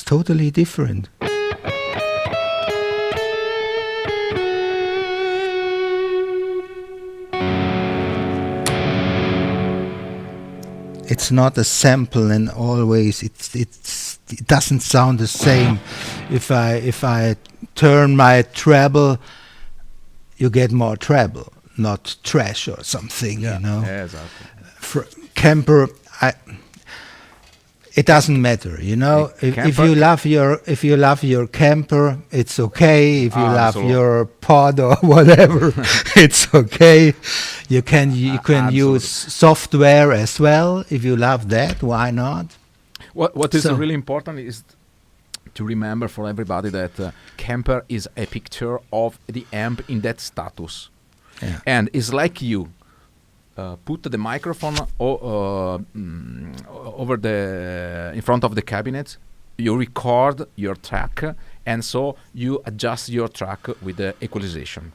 totally different. It's not a sample, and always it doesn't sound the same. If I turn my treble, you get more treble, not trash or something. Yeah. You know. Yeah, exactly. Kemper, it doesn't matter. You know, if you love your Kemper, it's okay. If you love your pod or whatever, it's okay. You can use software as well. If you love that, why not? What is really important is to remember for everybody that Kemper is a picture of the amp in that status, and it's like you. Put the microphone over in front of the cabinet. You record your track, and so you adjust your track with the equalization.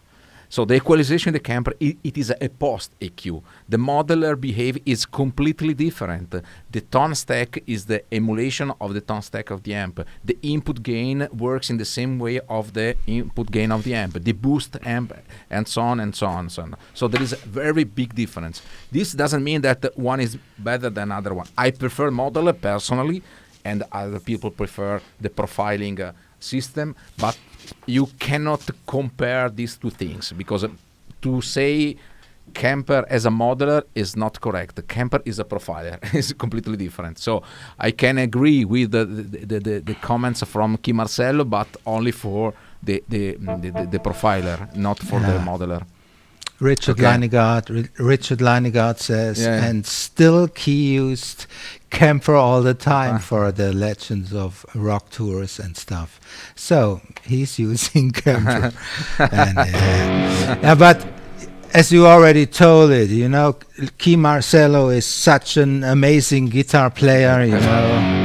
So the equalization in the Kemper, it is a post EQ. The modeler behave is completely different. The tone stack is the emulation of the tone stack of the amp. The input gain works in the same way of the input gain of the amp. The boost amp, and so on and so on and so on. So there is a very big difference. This doesn't mean that one is better than other one. I prefer modeler personally, and other people prefer the profiling system, but you cannot compare these two things, because to say Kemper as a modeler is not correct. Kemper is a profiler. It's completely different. So I can agree with the comments from Key Marcello, but only for the profiler, not for the modeler. Richard Leinegard says, and still Key used Kemper all the time for the Legends of Rock tours and stuff. So he's using Kemper. But as you already told it, you know, Key Marcello is such an amazing guitar player, you know.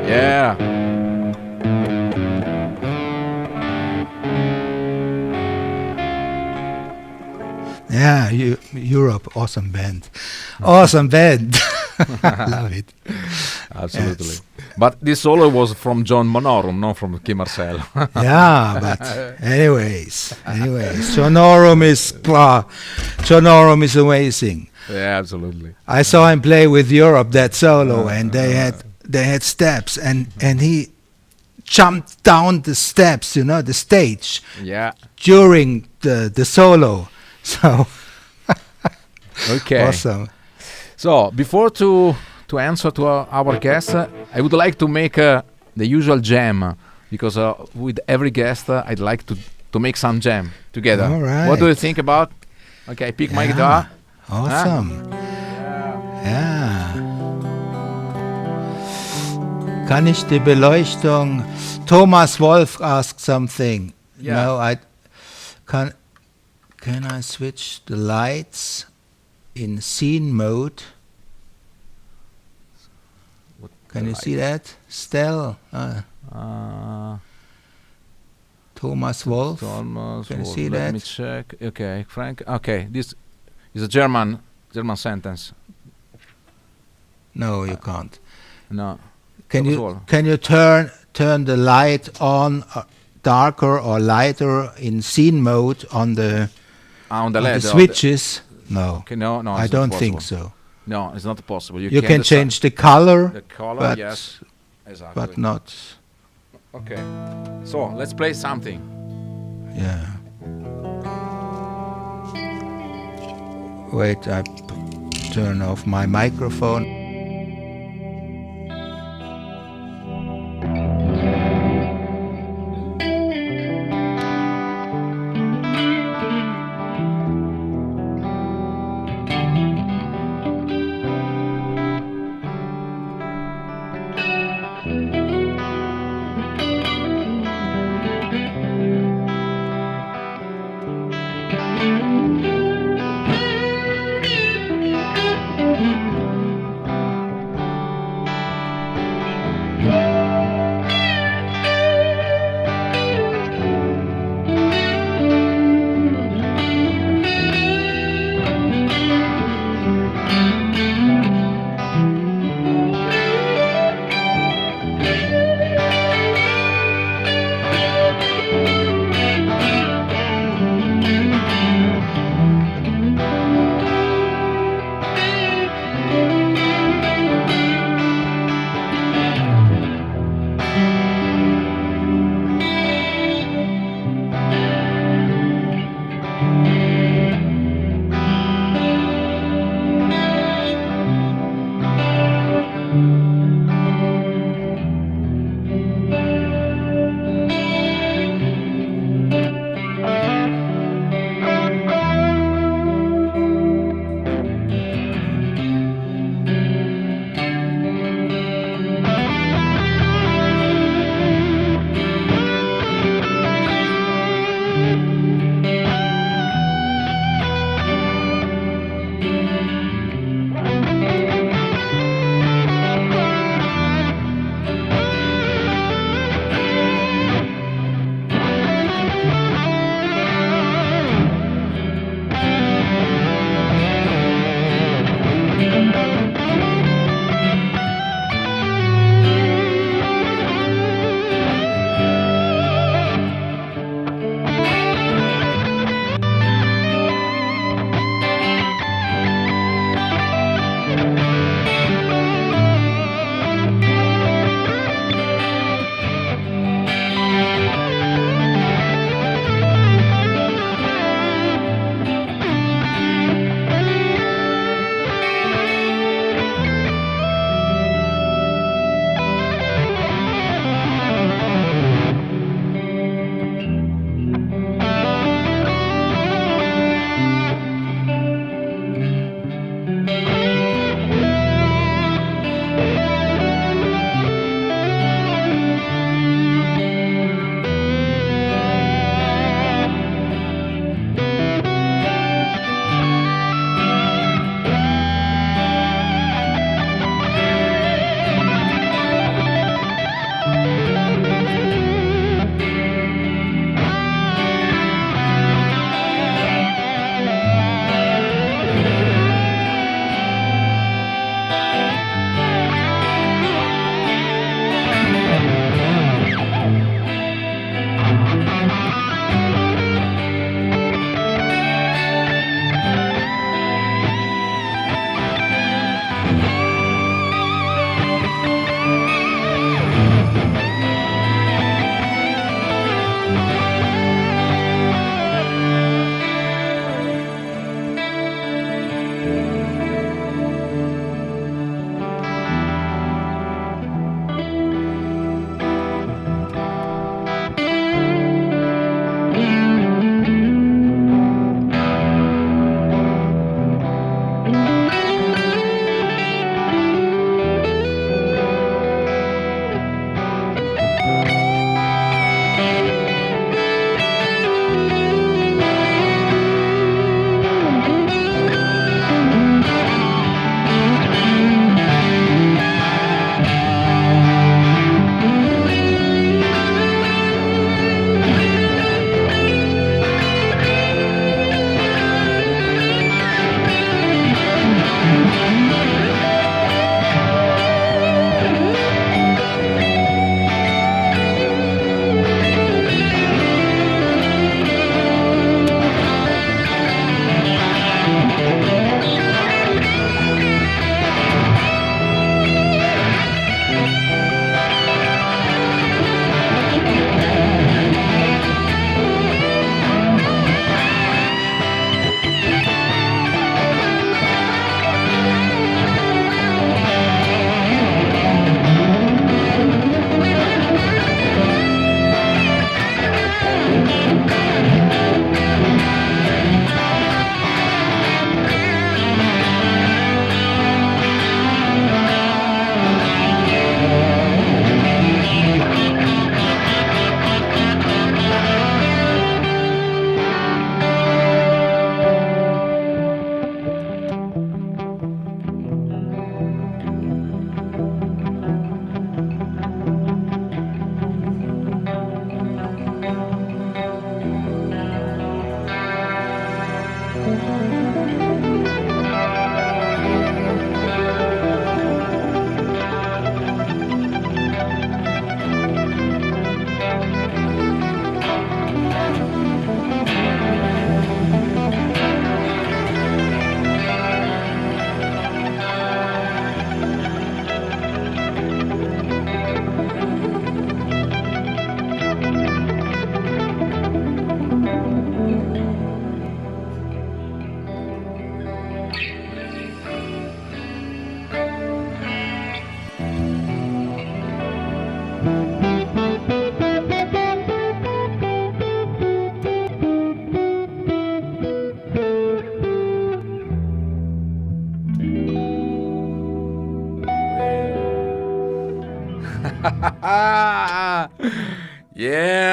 Yeah. Yeah, Europe, awesome band. Awesome band. Love it. Absolutely. Yes. But this solo was from John Monorum, not from Key Marcello. Yeah, but anyways, Sonorum is amazing. Yeah, absolutely. I saw him play with Europe that solo, and they had steps, and he jumped down the steps, you know, the stage. Yeah. During the solo. So okay. Awesome. So before to answer to our guest, I would like to make the usual jam, because with every guest I'd like to make some jam together. All right. What do you think about? Okay, I pick my guitar. Awesome. Yeah. Kann ich die Beleuchtung? Thomas Wolf asked something. Yeah. No, I can I switch the lights in scene mode? What Can the you see light? that? Stel, Thomas Wolf. Thomas Can you Wolf. see Let that? me check. Okay, Frank. Okay, this is a German sentence. No, you can't. No. Can Thomas you Wolf. turn the light on darker or lighter in scene mode on the On the on LED. the switches? No, Okay, no, I it's not don't think possible. so. No, it's not possible. You can change the color, the color. but Yes, exactly. but not. Okay, so let's play something. Yeah. Wait, I turn off my microphone.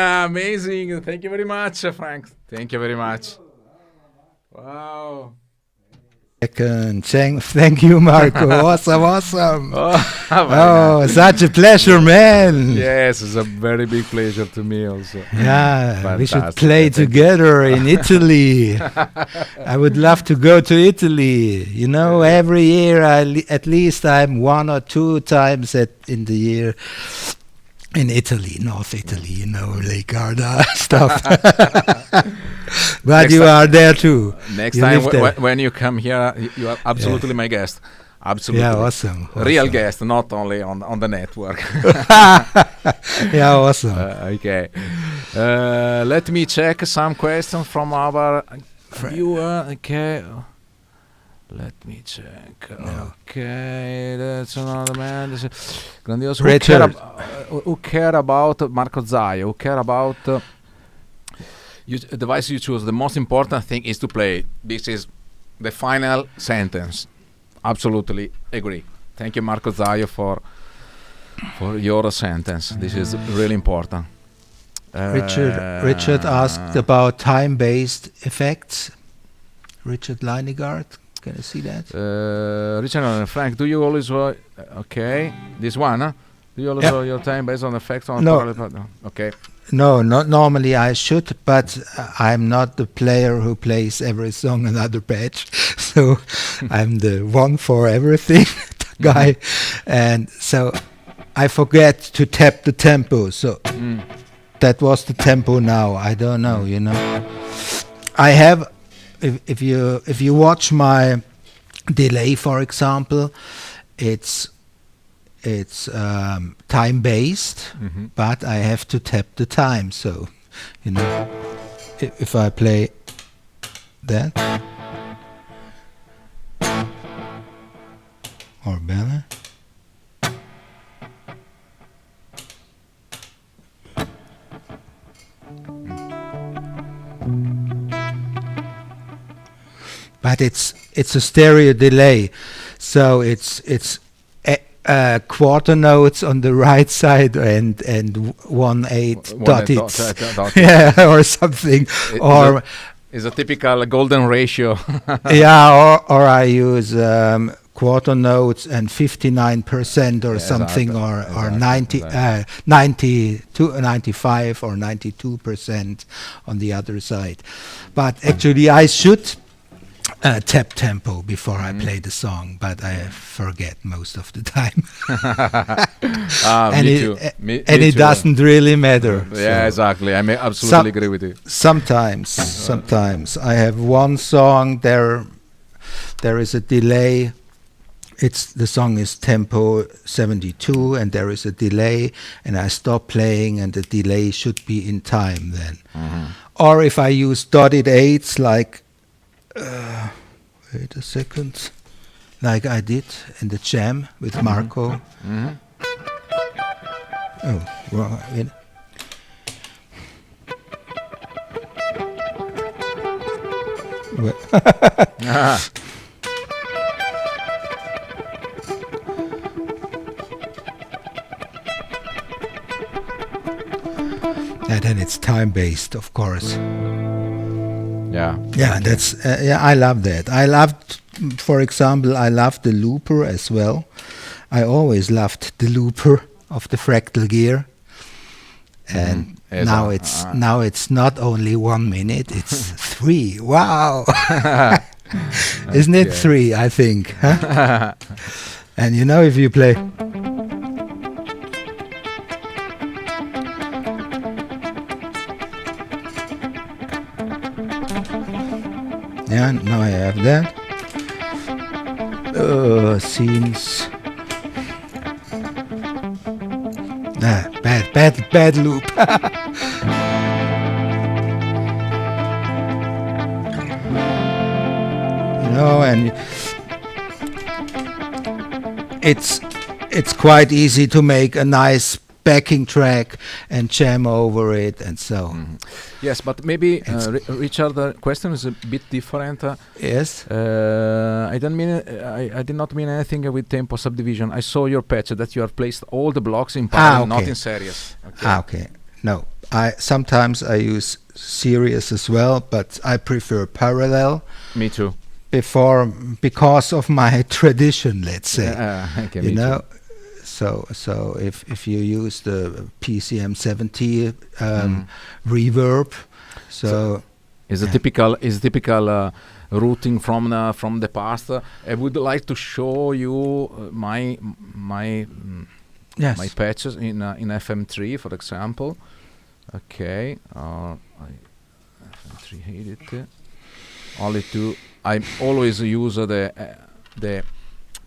Amazing. Thank you very much, Frank. Thank you very much. Wow. Thank you, Marco. Awesome. Oh, such a pleasure, man. Yes, it's a very big pleasure to me also. Yeah, we should play together in Italy. I would love to go to Italy. You know, every year, at least I'm 1 or 2 times in the year in Italy, North Italy, you know, Lake Garda stuff. But next you are there too. Next time when you come here, you are absolutely my guest. Absolutely. Yeah, awesome. Real guest, not only on the network. Yeah, awesome. Okay. Let me check some questions from our viewer. Okay. Let me check. Okay, that's another man. Grandioso. Who care about Marco Zaia? Who care about device you choose? The most important thing is to play. This is the final sentence. Absolutely agree. Thank you, Marco Zaia, for your sentence. This is really important. Richard asked about time-based effects. Richard Leinegard. Can I see that? Richard, Frank, do you always okay, this one, huh? Do you always your time based on effects on okay. No, not normally I should, but I'm not the player who plays every song another patch. So I'm the one for everything guy. And so I forget to tap the tempo. So that was the tempo now. I don't know, you know. I have if you watch my delay, for example, it's time based, but I have to tap the time. So, you know, if I play that or better. But it's a stereo delay, so it's quarter notes on the right side and 1/8 dotted, yeah, or something, or is a typical golden ratio. Yeah, or I use quarter notes and 59% or something, or 95 or 92% on the other side. But actually, I should tap tempo before I play the song, but I forget most of the time. And it doesn't really matter. Yeah, so exactly. I may absolutely agree with you. Sometimes I have one song there is a delay. The song is tempo 72 and there is a delay, and I stop playing and the delay should be in time then. Or if I use dotted eights, like wait a second, like I did in the jam with Marco. Oh, wrong. And then it's time based, of course. Yeah, that's I love that. I loved, for example, I loved the looper as well. I always loved the looper of the Fractal gear, and now it's not only 1 minute; it's 3. Wow, isn't it 3? I think. Huh? And you know, if you play. Yeah, now I have that. Scenes. Bad loop. You know, and it's quite easy to make a nice backing track and jam over it, and so. Yes, but maybe Richard, the question is a bit different. Yes. I did not mean anything with tempo subdivision. I saw your patch that you have placed all the blocks in parallel, not in series. Okay. No, I sometimes I use series as well, but I prefer parallel. Me too. Because of my tradition, let's say. Okay, You me know, too. so if you use the PCM 70 reverb, so Is a typical routing from the past. I would like to show you my yes, my patches in FM3, for example. Okay, FM3 hate it. Only I always use the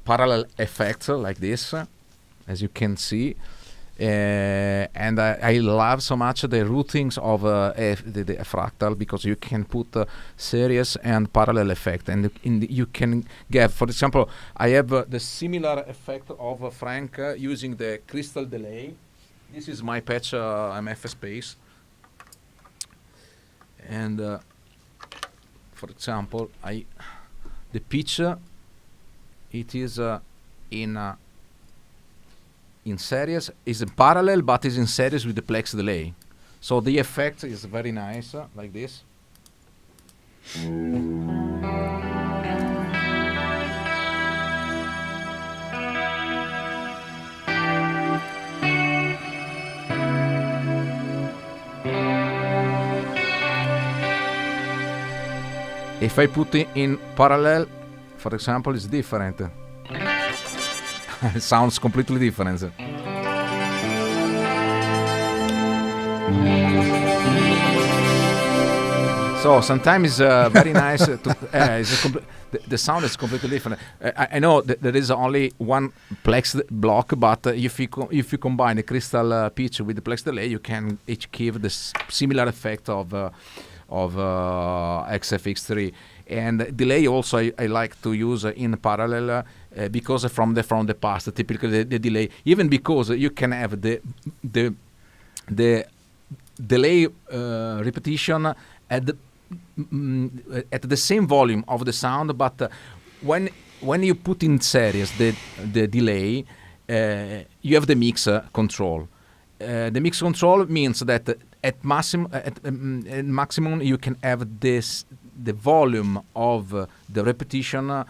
parallel effects like this, as you can see. And I love so much the routings of the FRACTAL, because you can put series and parallel effect, and you can get, for example, I have the similar effect of Frank using the crystal delay. This is my patch MF Space, and for example, the pitch it is in series, is in parallel, but is in series with the plex delay. So the effect is very nice, like this. If I put it in parallel, for example, it's different. It sounds completely different. So sometimes it's very nice to the sound is completely different. I know that there is only one plex block, but if you combine the crystal pitch with the plex delay, you can each give this similar effect of XFX3. And delay also I like to use in parallel because from the past, typically the delay, even because you can have the delay repetition at the same volume of the sound, but when you put in series the delay, you have the mix control. The mix control means that at maximum you can have the volume of the repetition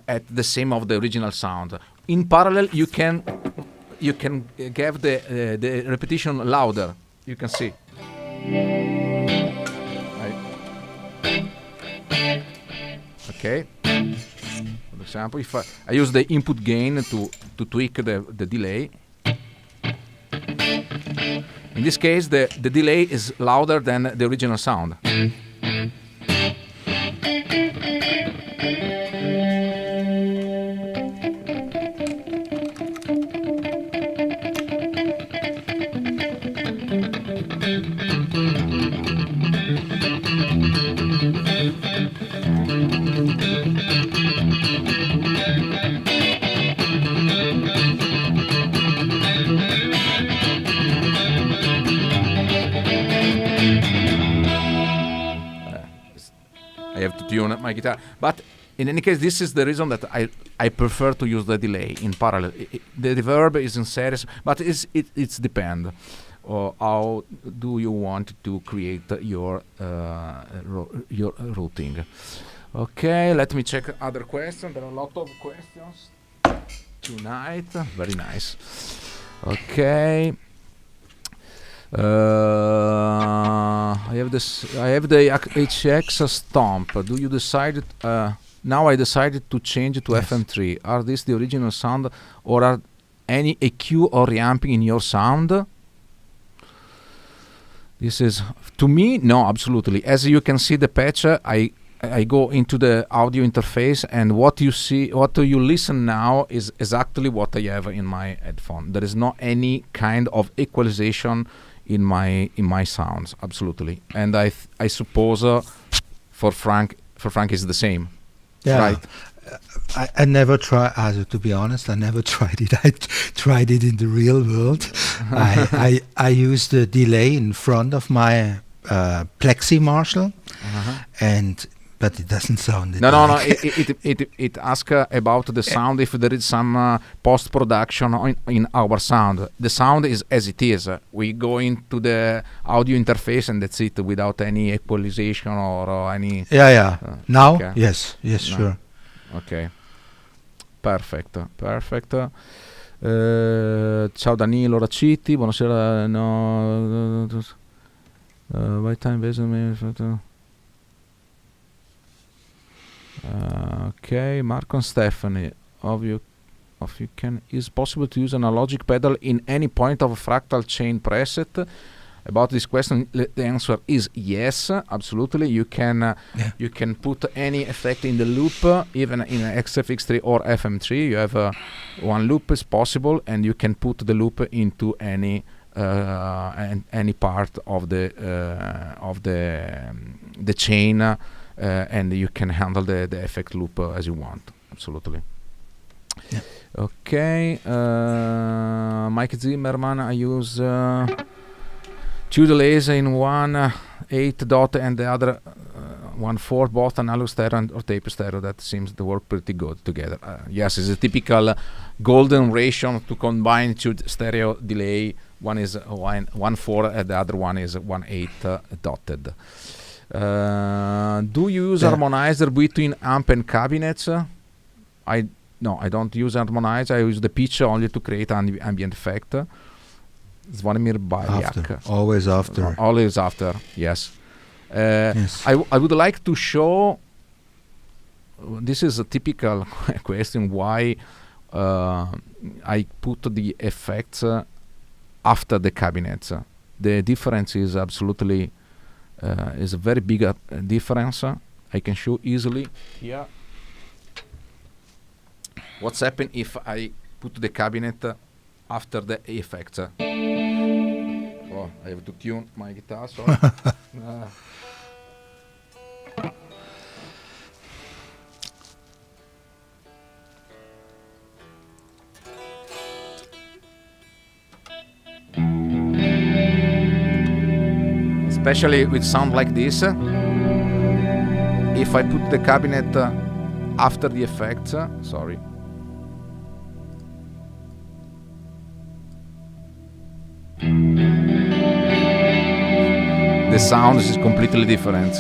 at the same of the original sound. In parallel, you can give the repetition louder. You can see. Okay. For example, if I use the input gain to tweak the delay. In this case, the delay is louder than the original sound. I have to tune my guitar, but in any case, this is the reason that I prefer to use the delay in parallel. The reverb is in series, but it's depend. How do you want to create your routing? Okay, let me check other questions. There are a lot of questions tonight. Very nice. Okay. I have the HX stomp. Do you decide? Now I decided to change to FM3. Are this the original sound, or are any EQ or reamping in your sound? This is, to me, no, absolutely. As you can see the patch, I go into the audio interface, and what you see, what you listen now is exactly what I have in my headphone. There is not any kind of equalization in my sounds, absolutely. And I suppose for Frank is the same. Yeah. Right. I never tried, to be honest, I never tried it. I tried it in the real world. I used the delay in front of my Plexi Marshall, and but it doesn't sound. No. It asks about the sound. If there is some post production in our sound, the sound is as it is. We go into the audio interface and that's it, without any equalization or any. Yeah. Now, okay. yes, No. sure. Ok, perfetto. Ciao Danilo Raciti, buonasera. No, by time based on okay, Marco and Stephanie, of you can, is possible to use an analogic pedal in any point of a fractal chain preset? About this question, the answer is yes, absolutely. You can put any effect in the loop, even in XFX3 or FM3. You have one loop is possible, and you can put the loop into any part of the chain. And you can handle the effect loop as you want, absolutely. Yeah. Okay, Mike Zimmerman, I use 2 delays in one 8 dot and the other 1/4, both analog stereo or tape stereo. That seems to work pretty good together. Yes, it's a typical golden ratio to combine 2 stereo delay. One is 1/4 and the other one is 1/8 dotted. Do you use harmonizer between amp and cabinets? No, I don't use harmonizer. I use the pitch only to create ambient effect. Zvonimir Bajak. Always after. Always after, yes. Yes. I would like to show, this is a typical question, why I put the effects after the cabinets. The difference is absolutely is a very big difference. I can show easily here what's happened if I put the cabinet after the effects. Oh, I have to tune my guitar, sorry. Especially with sound like this, if I put the cabinet after the effects, sorry. The sound is completely different.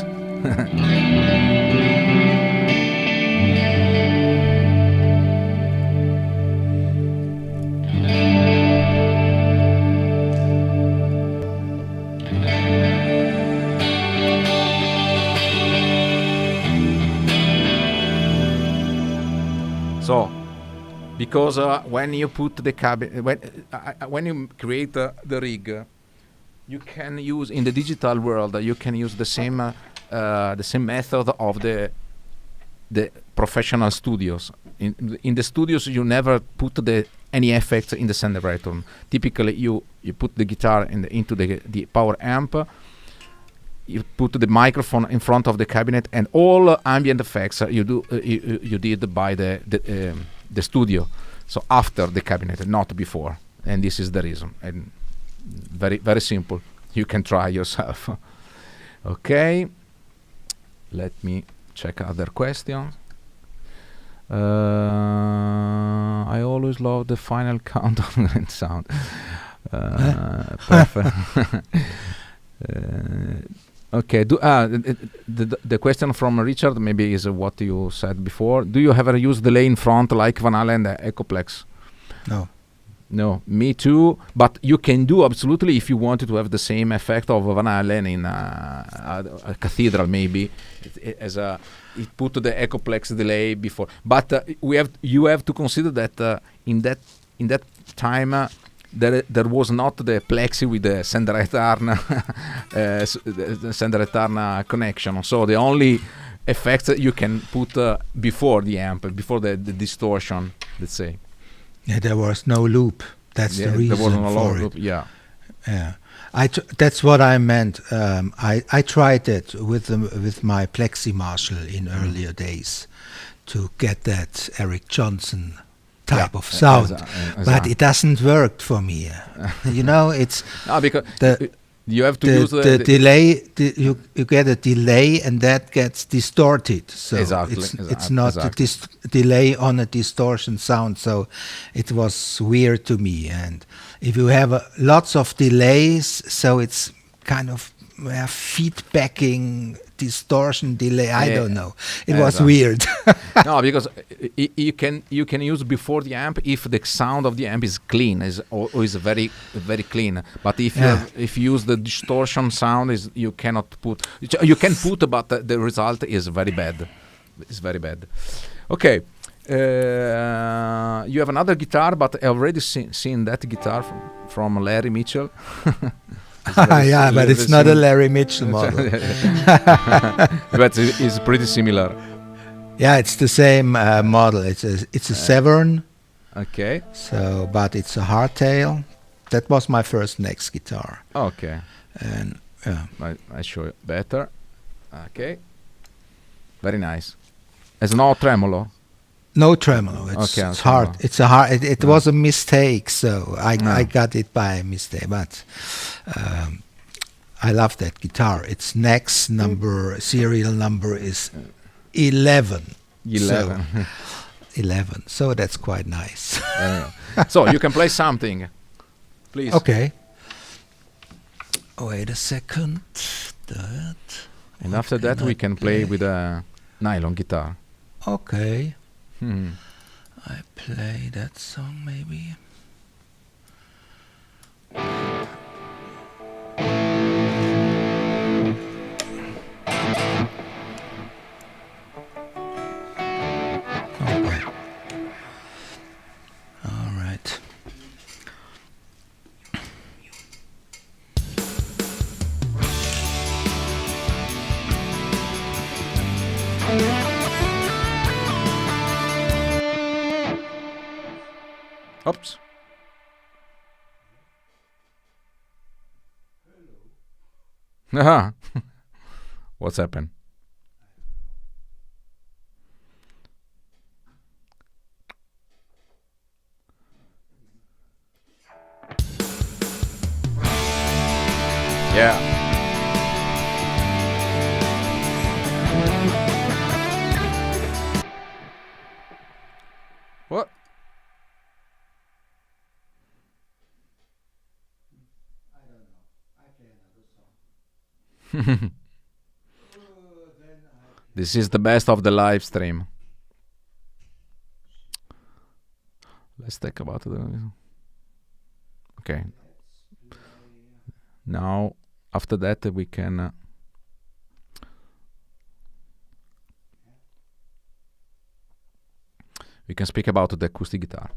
So, because when you put the cabinet, when you create the rig, you can use in the digital world. You can use the same method of the professional studios. In the studios, you never put any effects in the sender return. Typically, you put the guitar into the power amp. You put the microphone in front of the cabinet, and all ambient effects you did by the studio. So after the cabinet, not before. And this is the reason. And very, very simple. You can try yourself. Okay. Let me check other questions. I always love the final count on the sound. Perfect. Okay. The question from Richard maybe is what you said before. Do you ever use delay in front like Van Halen and Echoplex? No, me too. But you can do absolutely if you wanted to have the same effect of Van Halen in a cathedral, maybe it put the Echoplex delay before. But you have to consider that in that time. There was not the plexi with the sender return connection. So the only effects that you can put before the amp, before the distortion, let's say. Yeah, there was no loop. That's the reason there wasn't a for loop. it. Yeah. That's what I meant. I tried it with my Plexi Marshall in earlier days to get that Eric Johnson type of sound, but it doesn't work for me. You know, it's no, because You have to the, use the delay. You get a delay, and that gets distorted. So it's not a delay on a distortion sound. So it was weird to me. And if you have lots of delays, so it's kind of feedbacking, distortion, delay. I don't know. It was weird. No, because you can use before the amp if the sound of the amp is clean, is very very clean. But if you use the distortion sound, you cannot put. You can put, but the result is very bad. It's very bad. Okay. You have another guitar, but I already seen that guitar from Larry Mitchell. Yeah, but it's not a Larry Mitchell model. But it's pretty similar. Yeah, it's the same model. It's a Severn. Okay. So, but it's a hardtail. That was my first next guitar. Okay. And I show you better. Okay. Very nice. It's no tremolo. No tremolo. It's hard. It's a hard. It was a mistake, so I got it by mistake. But I love that guitar. Its next serial number is 11. 11. So 11. So that's quite nice. So you can play something, please. Okay. Wait a second. And after that, we can play with a nylon guitar. Okay. I play that song maybe. Okay. All right. Oops. Hello. What's happened? Yeah. What? This is the best of the live stream. Let's talk about the. Okay. Now, after that, we can. We can speak about the acoustic guitar.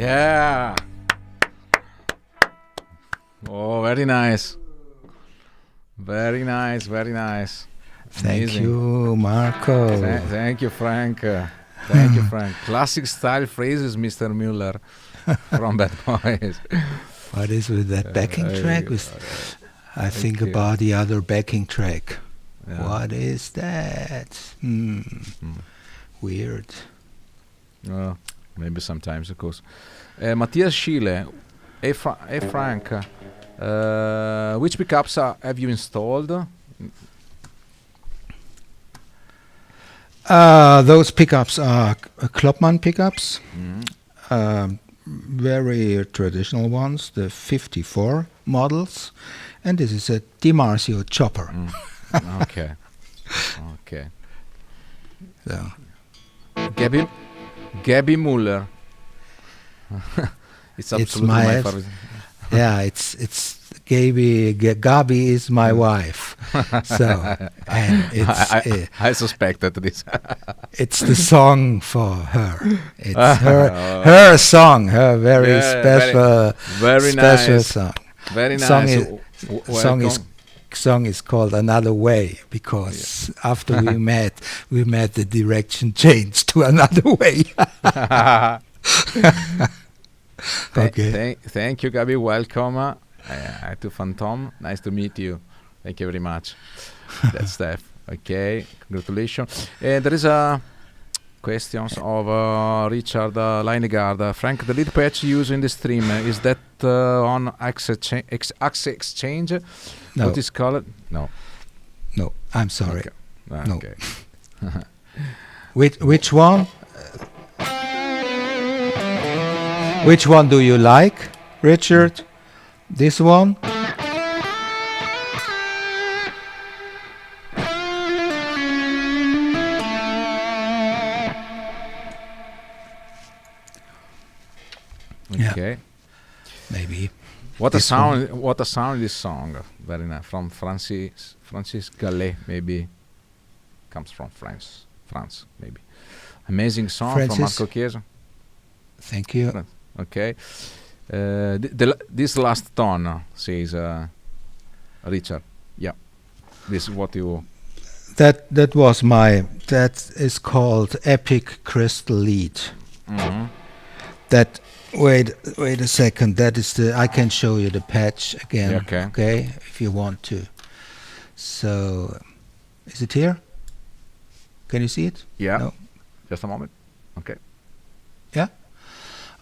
Yeah. Oh, very nice. Very nice, very nice. Thank Amazing. you, Marco. Thank you, Frank. Thank you, Frank. Classic style phrases, Mr. Mueller from Bad Boys. What is with that backing track? I think about the other backing track. Yeah. What is that? Weird. Maybe sometimes, of course. Matthias Schiele. Hey, Frank. Which pickups have you installed? Those pickups are Klopman pickups. Very traditional ones, the 54 models. And this is a DiMarzio chopper. Okay. Okay. So. Gabby Mueller. It's absolutely my favorite. Yeah, it's Gabi is my wife. So, and it's I suspected this. it's the song for her. It's her song, her very special, very special nice song. Very nice. Song is called Another Way because after we met the direction changed to Another Way. Okay. Thank you, Gabi. Welcome to FantHome. Nice to meet you. Thank you very much. That's Steph. Okay, congratulations. There is a questions of Richard Linegaard. Frank, the lead patch used in the stream, is that on Axis Exchange? No. What is called? No. No, I'm sorry. Okay. No. Which one? Which one do you like, Richard? This one? Okay. Yeah. Maybe. What a sound! What a sound! This song, very nice. From Francis Gallet, maybe comes from France, maybe. Amazing song from Marco Chiesa. Thank you. Okay. This last tone says Richard. Yeah. This is what you. That is called Epic Crystal Lead. That wait a second. That is I can show you the patch again. Yeah, okay, if you want to. So, is it here? Can you see it? Yeah. No? Just a moment. Okay. Yeah.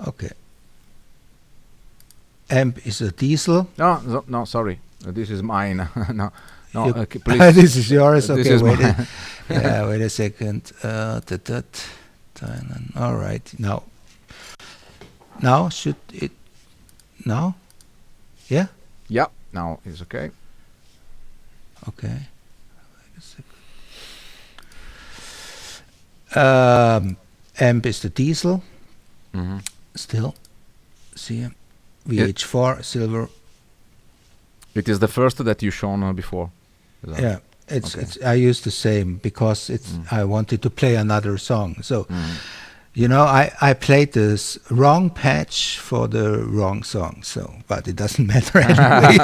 Okay. Amp is a diesel. No, sorry. This is mine. No. Okay, please. This is yours. Okay, this is wait. mine. Yeah, wait a second. All right. Now should it? Now? Yeah. Yeah. Now it's okay. Okay. Wait a second. Amp is the diesel. Still. See. VH4 silver. It is the first that you shown before. Yeah, it's I use the same because I wanted to play another song. So, you know, I played this wrong patch for the wrong song. So, but it doesn't matter anyway.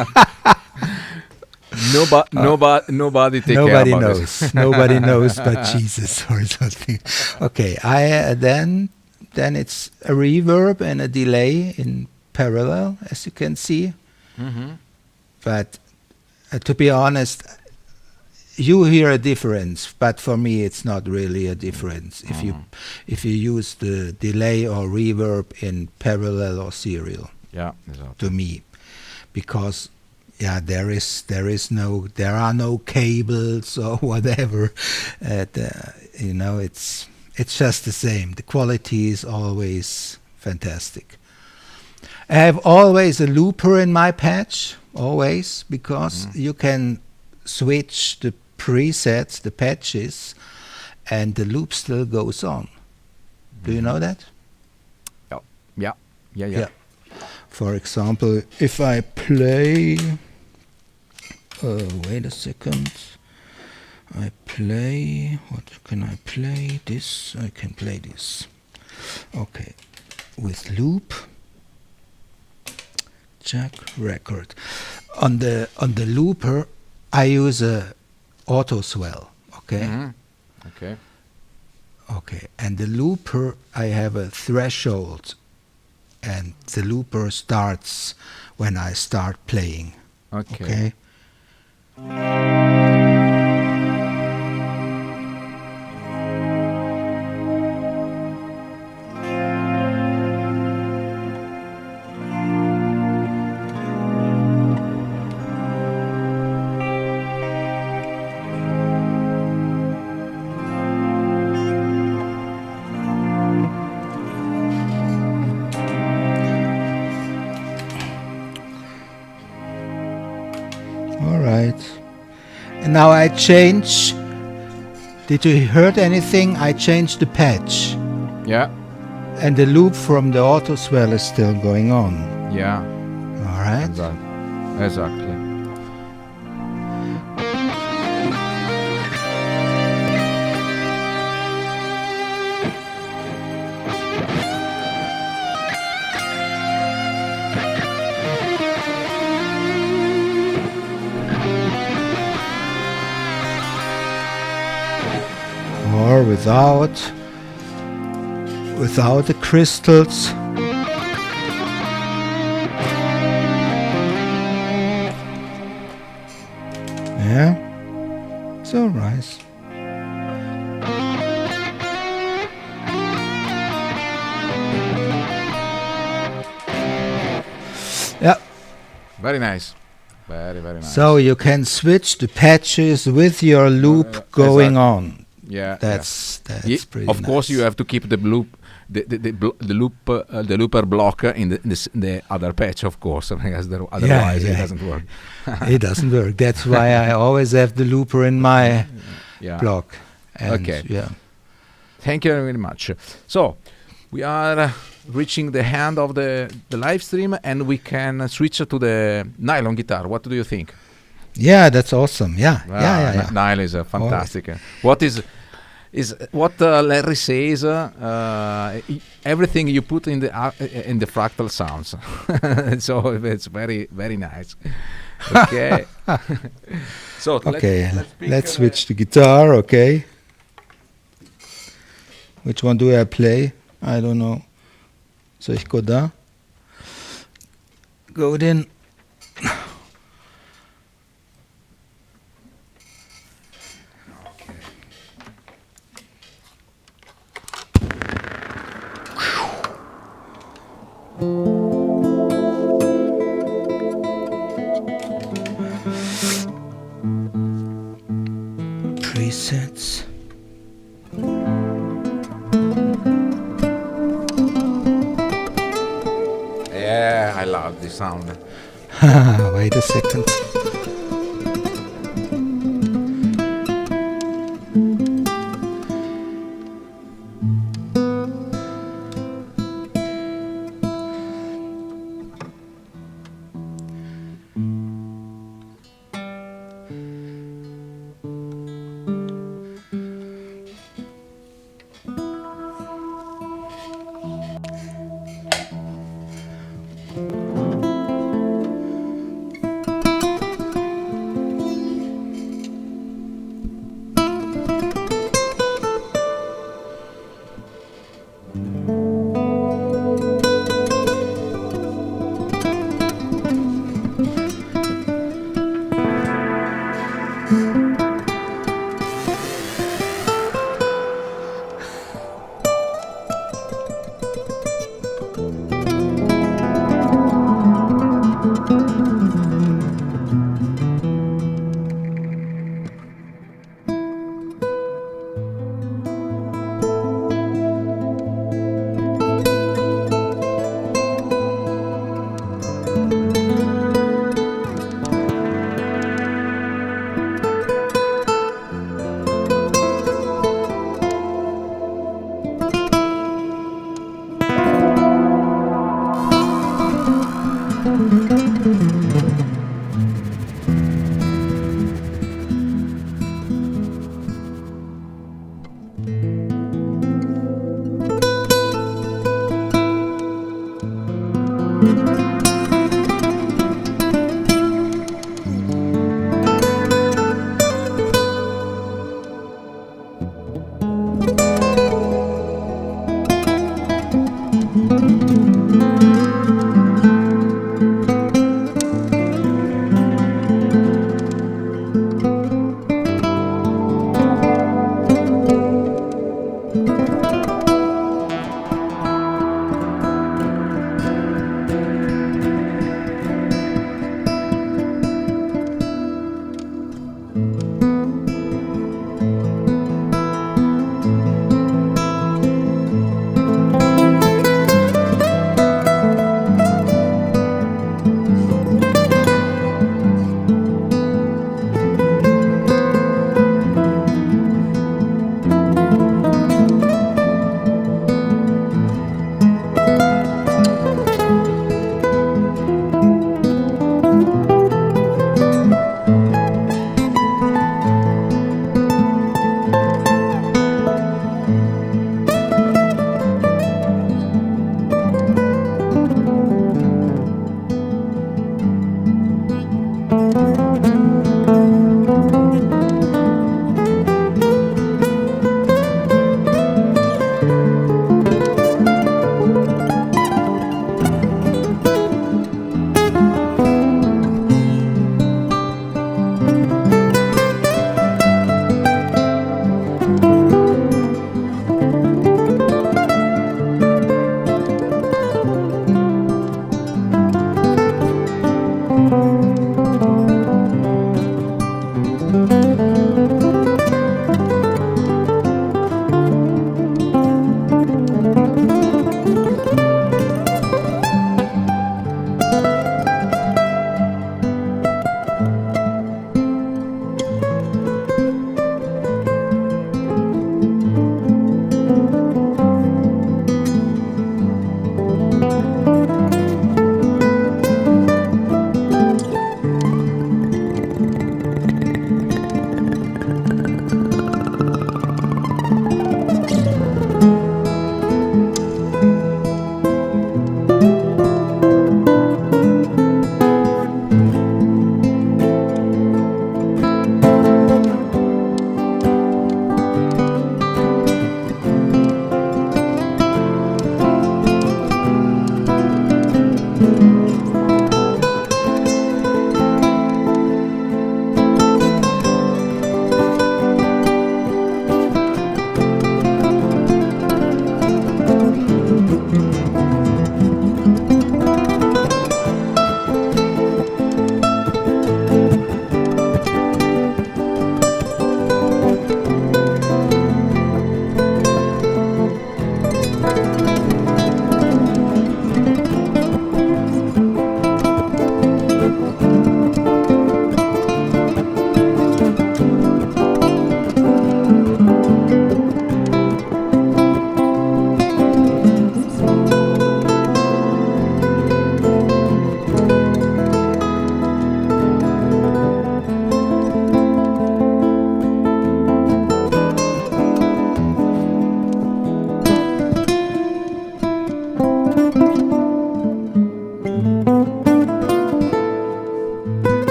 Nobody take care about knows. This. Nobody knows but Jesus or something. Okay, then it's a reverb and a delay in parallel, as you can see. But to be honest, you hear a difference, but for me it's not really a difference if you use the delay or reverb in parallel or serial. Yeah, exactly. To me, because there are no cables or whatever. You know, it's just the same. The quality is always fantastic. I have always a looper in my patch, always, because you can switch the presets, the patches, and the loop still goes on. Do you know that? Yeah. For example, if I play... wait a second. What can I play? This. I can play this. Okay. With loop... check record. On the looper, I use a auto swell. Okay. Okay. Okay. And the looper, I have a threshold, and the looper starts when I start playing. Okay. All right. And now I change. Did you heard anything? I changed the patch. Yeah. And the loop from the auto swell is still going on. Yeah. All right. Exactly. Or without the crystals. Yeah, so nice. Yeah. Very nice. Very nice. So you can switch the patches with your loop going on. Yeah. That's pretty Of course, nice. you have to keep the loop, the looper block in the other patch, of course, because otherwise it doesn't work. It doesn't work. That's why I always have the looper in my block. And Okay. Yeah. Thank you very much. So we are reaching the end of the live stream, and we can switch to the nylon guitar. What do you think? Yeah, that's awesome. Yeah. Nylon is fantastic. What is what Larry says? Everything you put in the fractal sounds. So it's very nice. Okay. So Okay, let's switch to guitar. Okay. Which one do I play? I don't know. So ich go da. Go in. Presets. Yeah, I love this sound. Wait a second.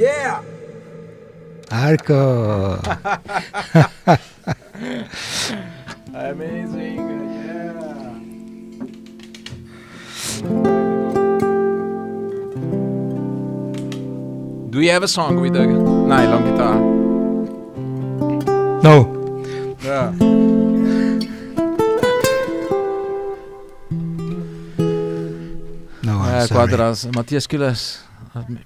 Yeah. Arco. Amazing. Yeah. Do you have a song with a nylon guitar? No. Yeah. No, I'm sorry. Quadras. Matthias Kühles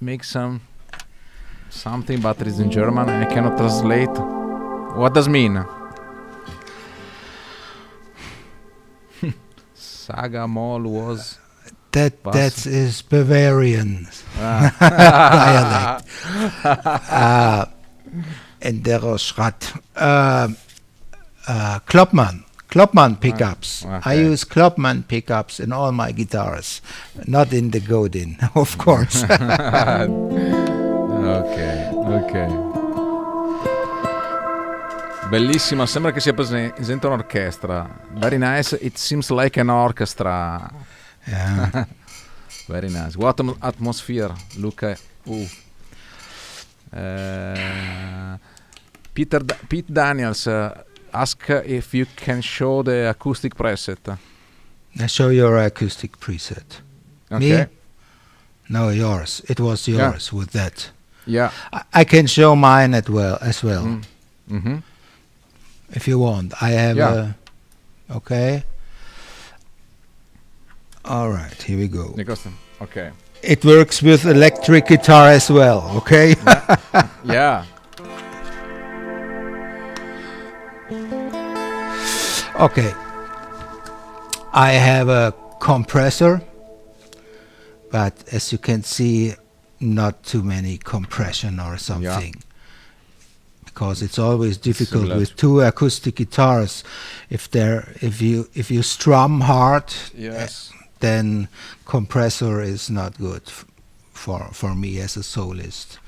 make something, but it's in German. I cannot translate. What does mean? Saga Mol was. That is Bavarian dialect. And der Schrat. Klopman pickups. Okay. I use Klopman pickups in all my guitars, not in the Godin, of course. Ok. Bellissimo, sembra che sia presente un'orchestra. Very nice, it seems like an orchestra. Yeah. Very nice. What atmosphere, Luca. Pete Daniels ask if you can show the acoustic preset. I show your acoustic preset. Okay. Me? No, yours. It was yours with that. Yeah. I can show mine as well. Mm-hmm. If you want. I have okay. All right, here we go. Okay. It works with electric guitar as well, okay? Yeah. Okay. I have a compressor, but as you can see, not too many compression or something. Because it's always difficult with two acoustic guitars. If you strum hard, then compressor is not good for me as a soloist.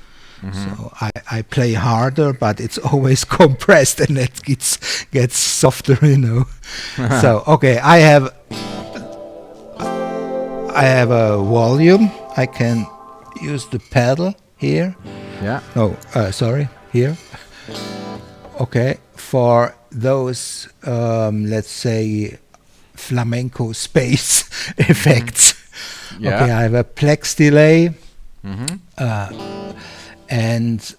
So I play harder, but it's always compressed and it gets softer, you know. So okay, I have a volume. I can use the pedal here. Yeah. No, sorry, here. Okay, for those let's say flamenco space effects. Yeah. Okay, I have a Plex delay. And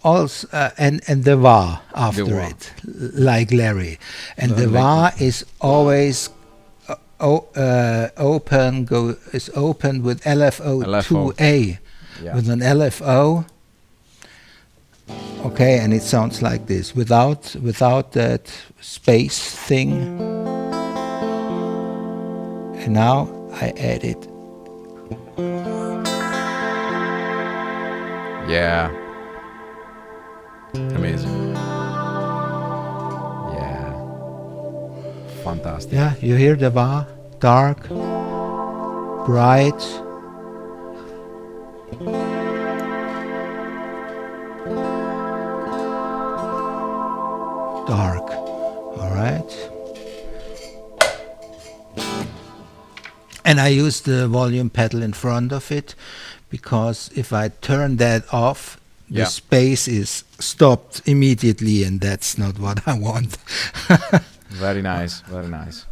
also and the wah after it, like Larry, and the wah is always open with LFO 2A, with an LFO. Okay, and it sounds like this without that space thing. And now I add it. Yeah. Amazing. Yeah. Fantastic. Yeah, you hear the wah? Dark, bright. Dark. All right. And I use the volume pedal in front of it, because if I turn that off, the space is stopped immediately, and that's not what I want. Very nice, very nice.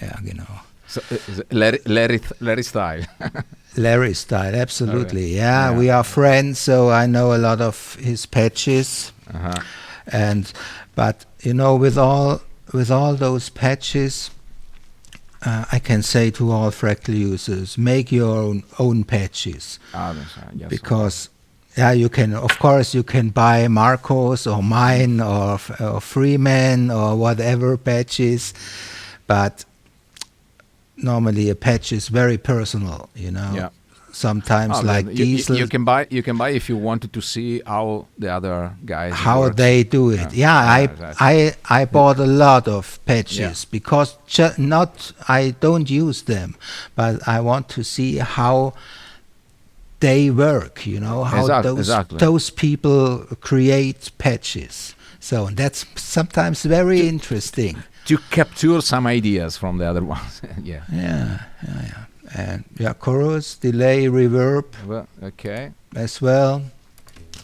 Yeah, you know. So, Larry style. Larry style, absolutely. Yeah, we are friends, so I know a lot of his patches. But you know, with all those patches, I can say to all FRACTAL users, make your own patches. Yes, because you can, of course, you can buy Marcos or mine or Freeman or whatever patches, but normally a patch is very personal, you know. Yeah. Sometimes like these, you can buy if you wanted to see how the other guys they do it. I bought a lot of patches because I don't use them, but I want to see how they work, you know, how those people create patches. So that's sometimes very interesting to capture some ideas from the other ones. And chorus, delay, reverb, okay, as well.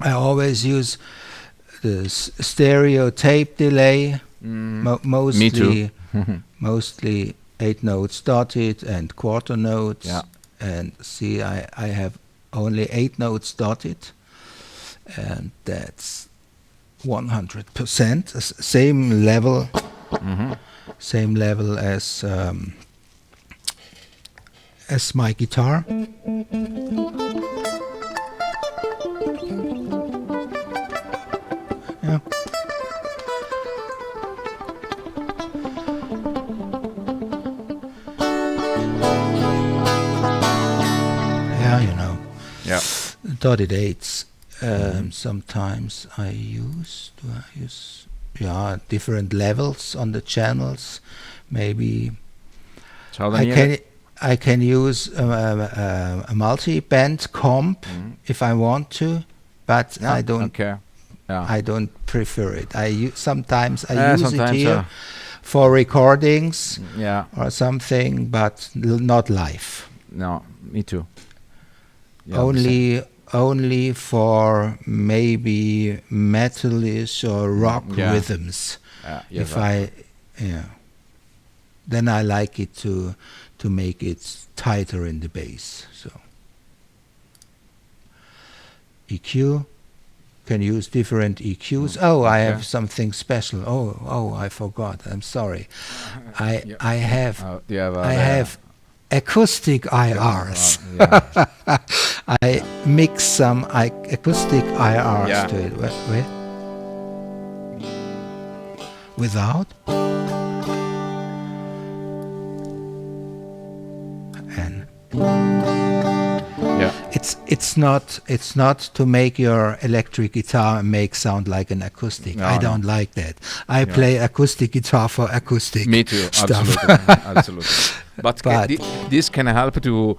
I always use the stereotape delay, Me too. mostly 8 notes dotted and quarter notes. Yeah. And see, I have only 8 notes dotted, and that's 100%, same level, same level as my guitar. Yeah. Yeah, you know. Yeah. Dotted eights. Sometimes I use different levels on the channels. Maybe I can use a multi-band comp if I want to, but I don't. Okay. Yeah. I don't prefer it. Sometimes I use it sometimes, here for recordings Yeah. or something, but not live. No, me too. Yeah, Only for maybe metalish or rock rhythms. If then I like it to make it tighter in the bass. So EQ, can use different EQs. I have something special. I forgot. I'm sorry. I have acoustic Irs. I mix some acoustic Irs to it. Wait. Without. And it's not to make your electric guitar make sound like an acoustic. I don't like that. I play acoustic guitar for acoustic. Me too. stuff. Absolutely. But this can help to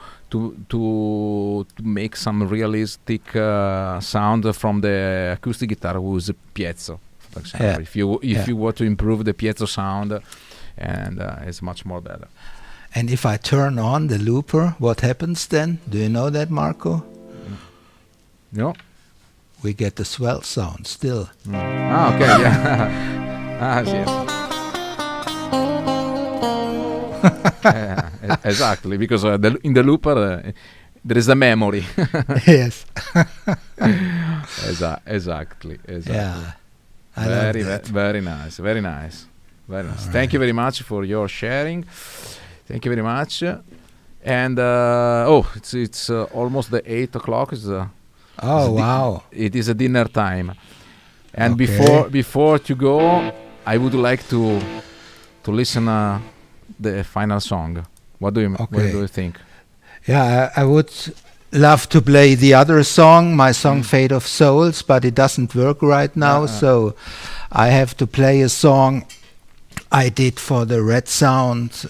make some realistic sound from the acoustic guitar with piezo. For example, if you want to improve the piezo sound, and it's much more better. And if I turn on the looper, what happens then? Do you know that, Marco? No. We get the swell sound still. Okay, yeah. Yes. Exactly, because in the looper there is a memory. Yes. Exactly. Yeah. Very nice. Right. Thank you very much for your sharing. Thank you very much. And it's almost the 8 o'clock. Wow! It is a dinner time. And Okay. before to go, I would like to listen the final song. What do you think? Yeah, I would love to play the other song, my song Fate of Souls, but it doesn't work right now, so I have to play a song I did for the Red Sound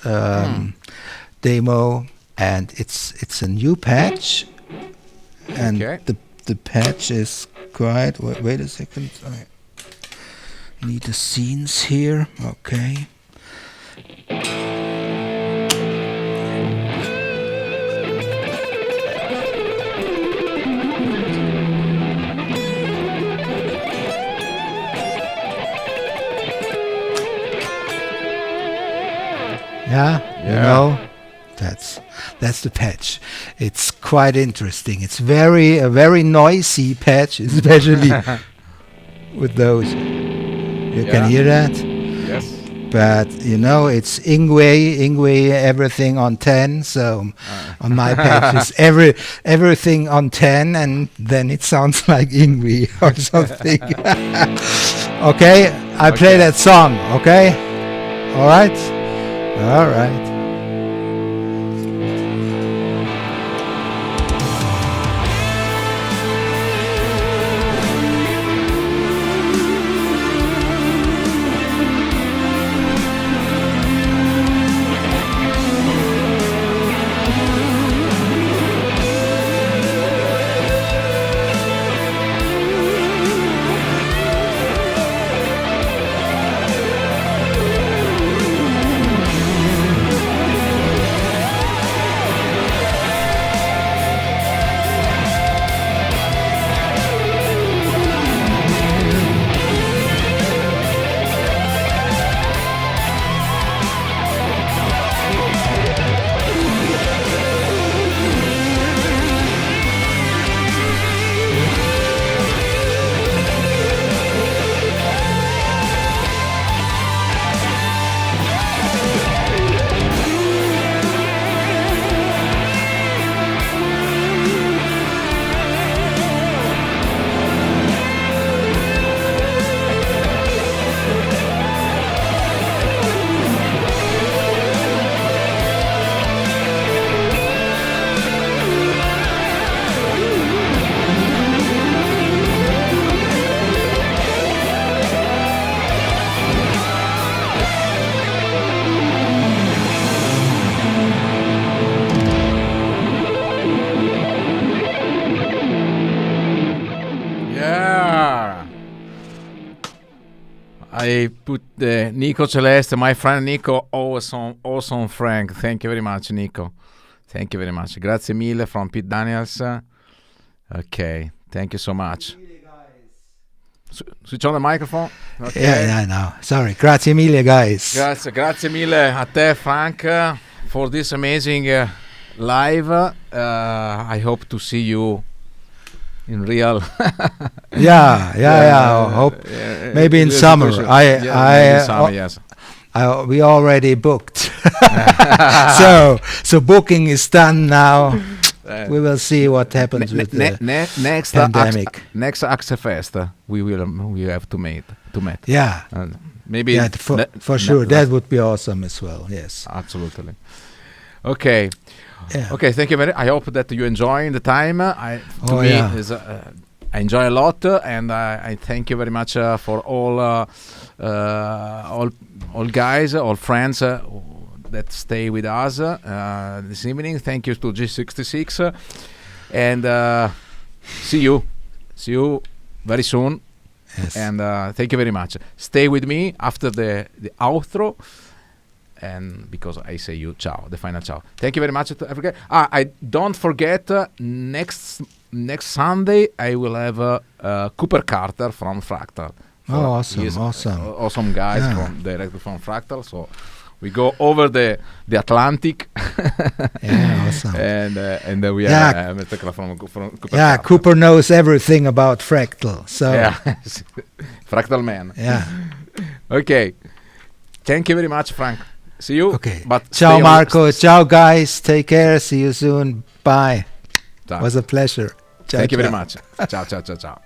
demo, and it's a new patch, and the patch is quite. Wait a second, I need the scenes here. Okay. You know, that's the patch. It's quite interesting. It's a very noisy patch, especially with those. You can hear that? Yes. But you know, it's Ingwe, everything on 10. So on my patch is everything on 10, and then it sounds like Ingwe or something. Okay, I play that song. Okay, all right. I put Nico Celeste, my friend Nico, awesome Frank. Thank you very much, Nico. Thank you very much. Grazie mille from Pete Daniels. Okay, thank you so much. Switch on the microphone. Okay. Yeah, no. Sorry. Grazie mille, guys. Grazie mille a te, Frank, for this amazing live. I hope to see you in real. Yeah. Hope maybe in summer. Maybe in summer, yes. We already booked. so booking is done now. We will see what happens with the next pandemic. Next AXE Fest, we have to meet. Yeah. Maybe for sure. That would be awesome as well. Yes. Absolutely. Okay. Yeah. Okay. Thank you very. I hope that you enjoy the time. I enjoy a lot, and I thank you very much for all guys, all friends that stay with us this evening. Thank you to G66, and see you very soon. Yes. And thank you very much. Stay with me after the outro, and because I say you ciao, the final ciao. Thank you very much to everyone. I don't forget next Sunday I will have Cooper Carter from FRACTAL. Awesome Guys directly from FRACTAL. So we go over the Atlantic. Yeah, awesome. And then we have Mr. from Cooper. Yeah, Carter. Cooper knows everything about FRACTAL. So FRACTAL man. Yeah. Okay. Thank you very much, Frank. See you. Okay. But ciao, Marco. Ciao, guys. Take care. See you soon. Bye. Ciao. It was a pleasure. Ciao, Thank you very much. Ciao, ciao, ciao, ciao.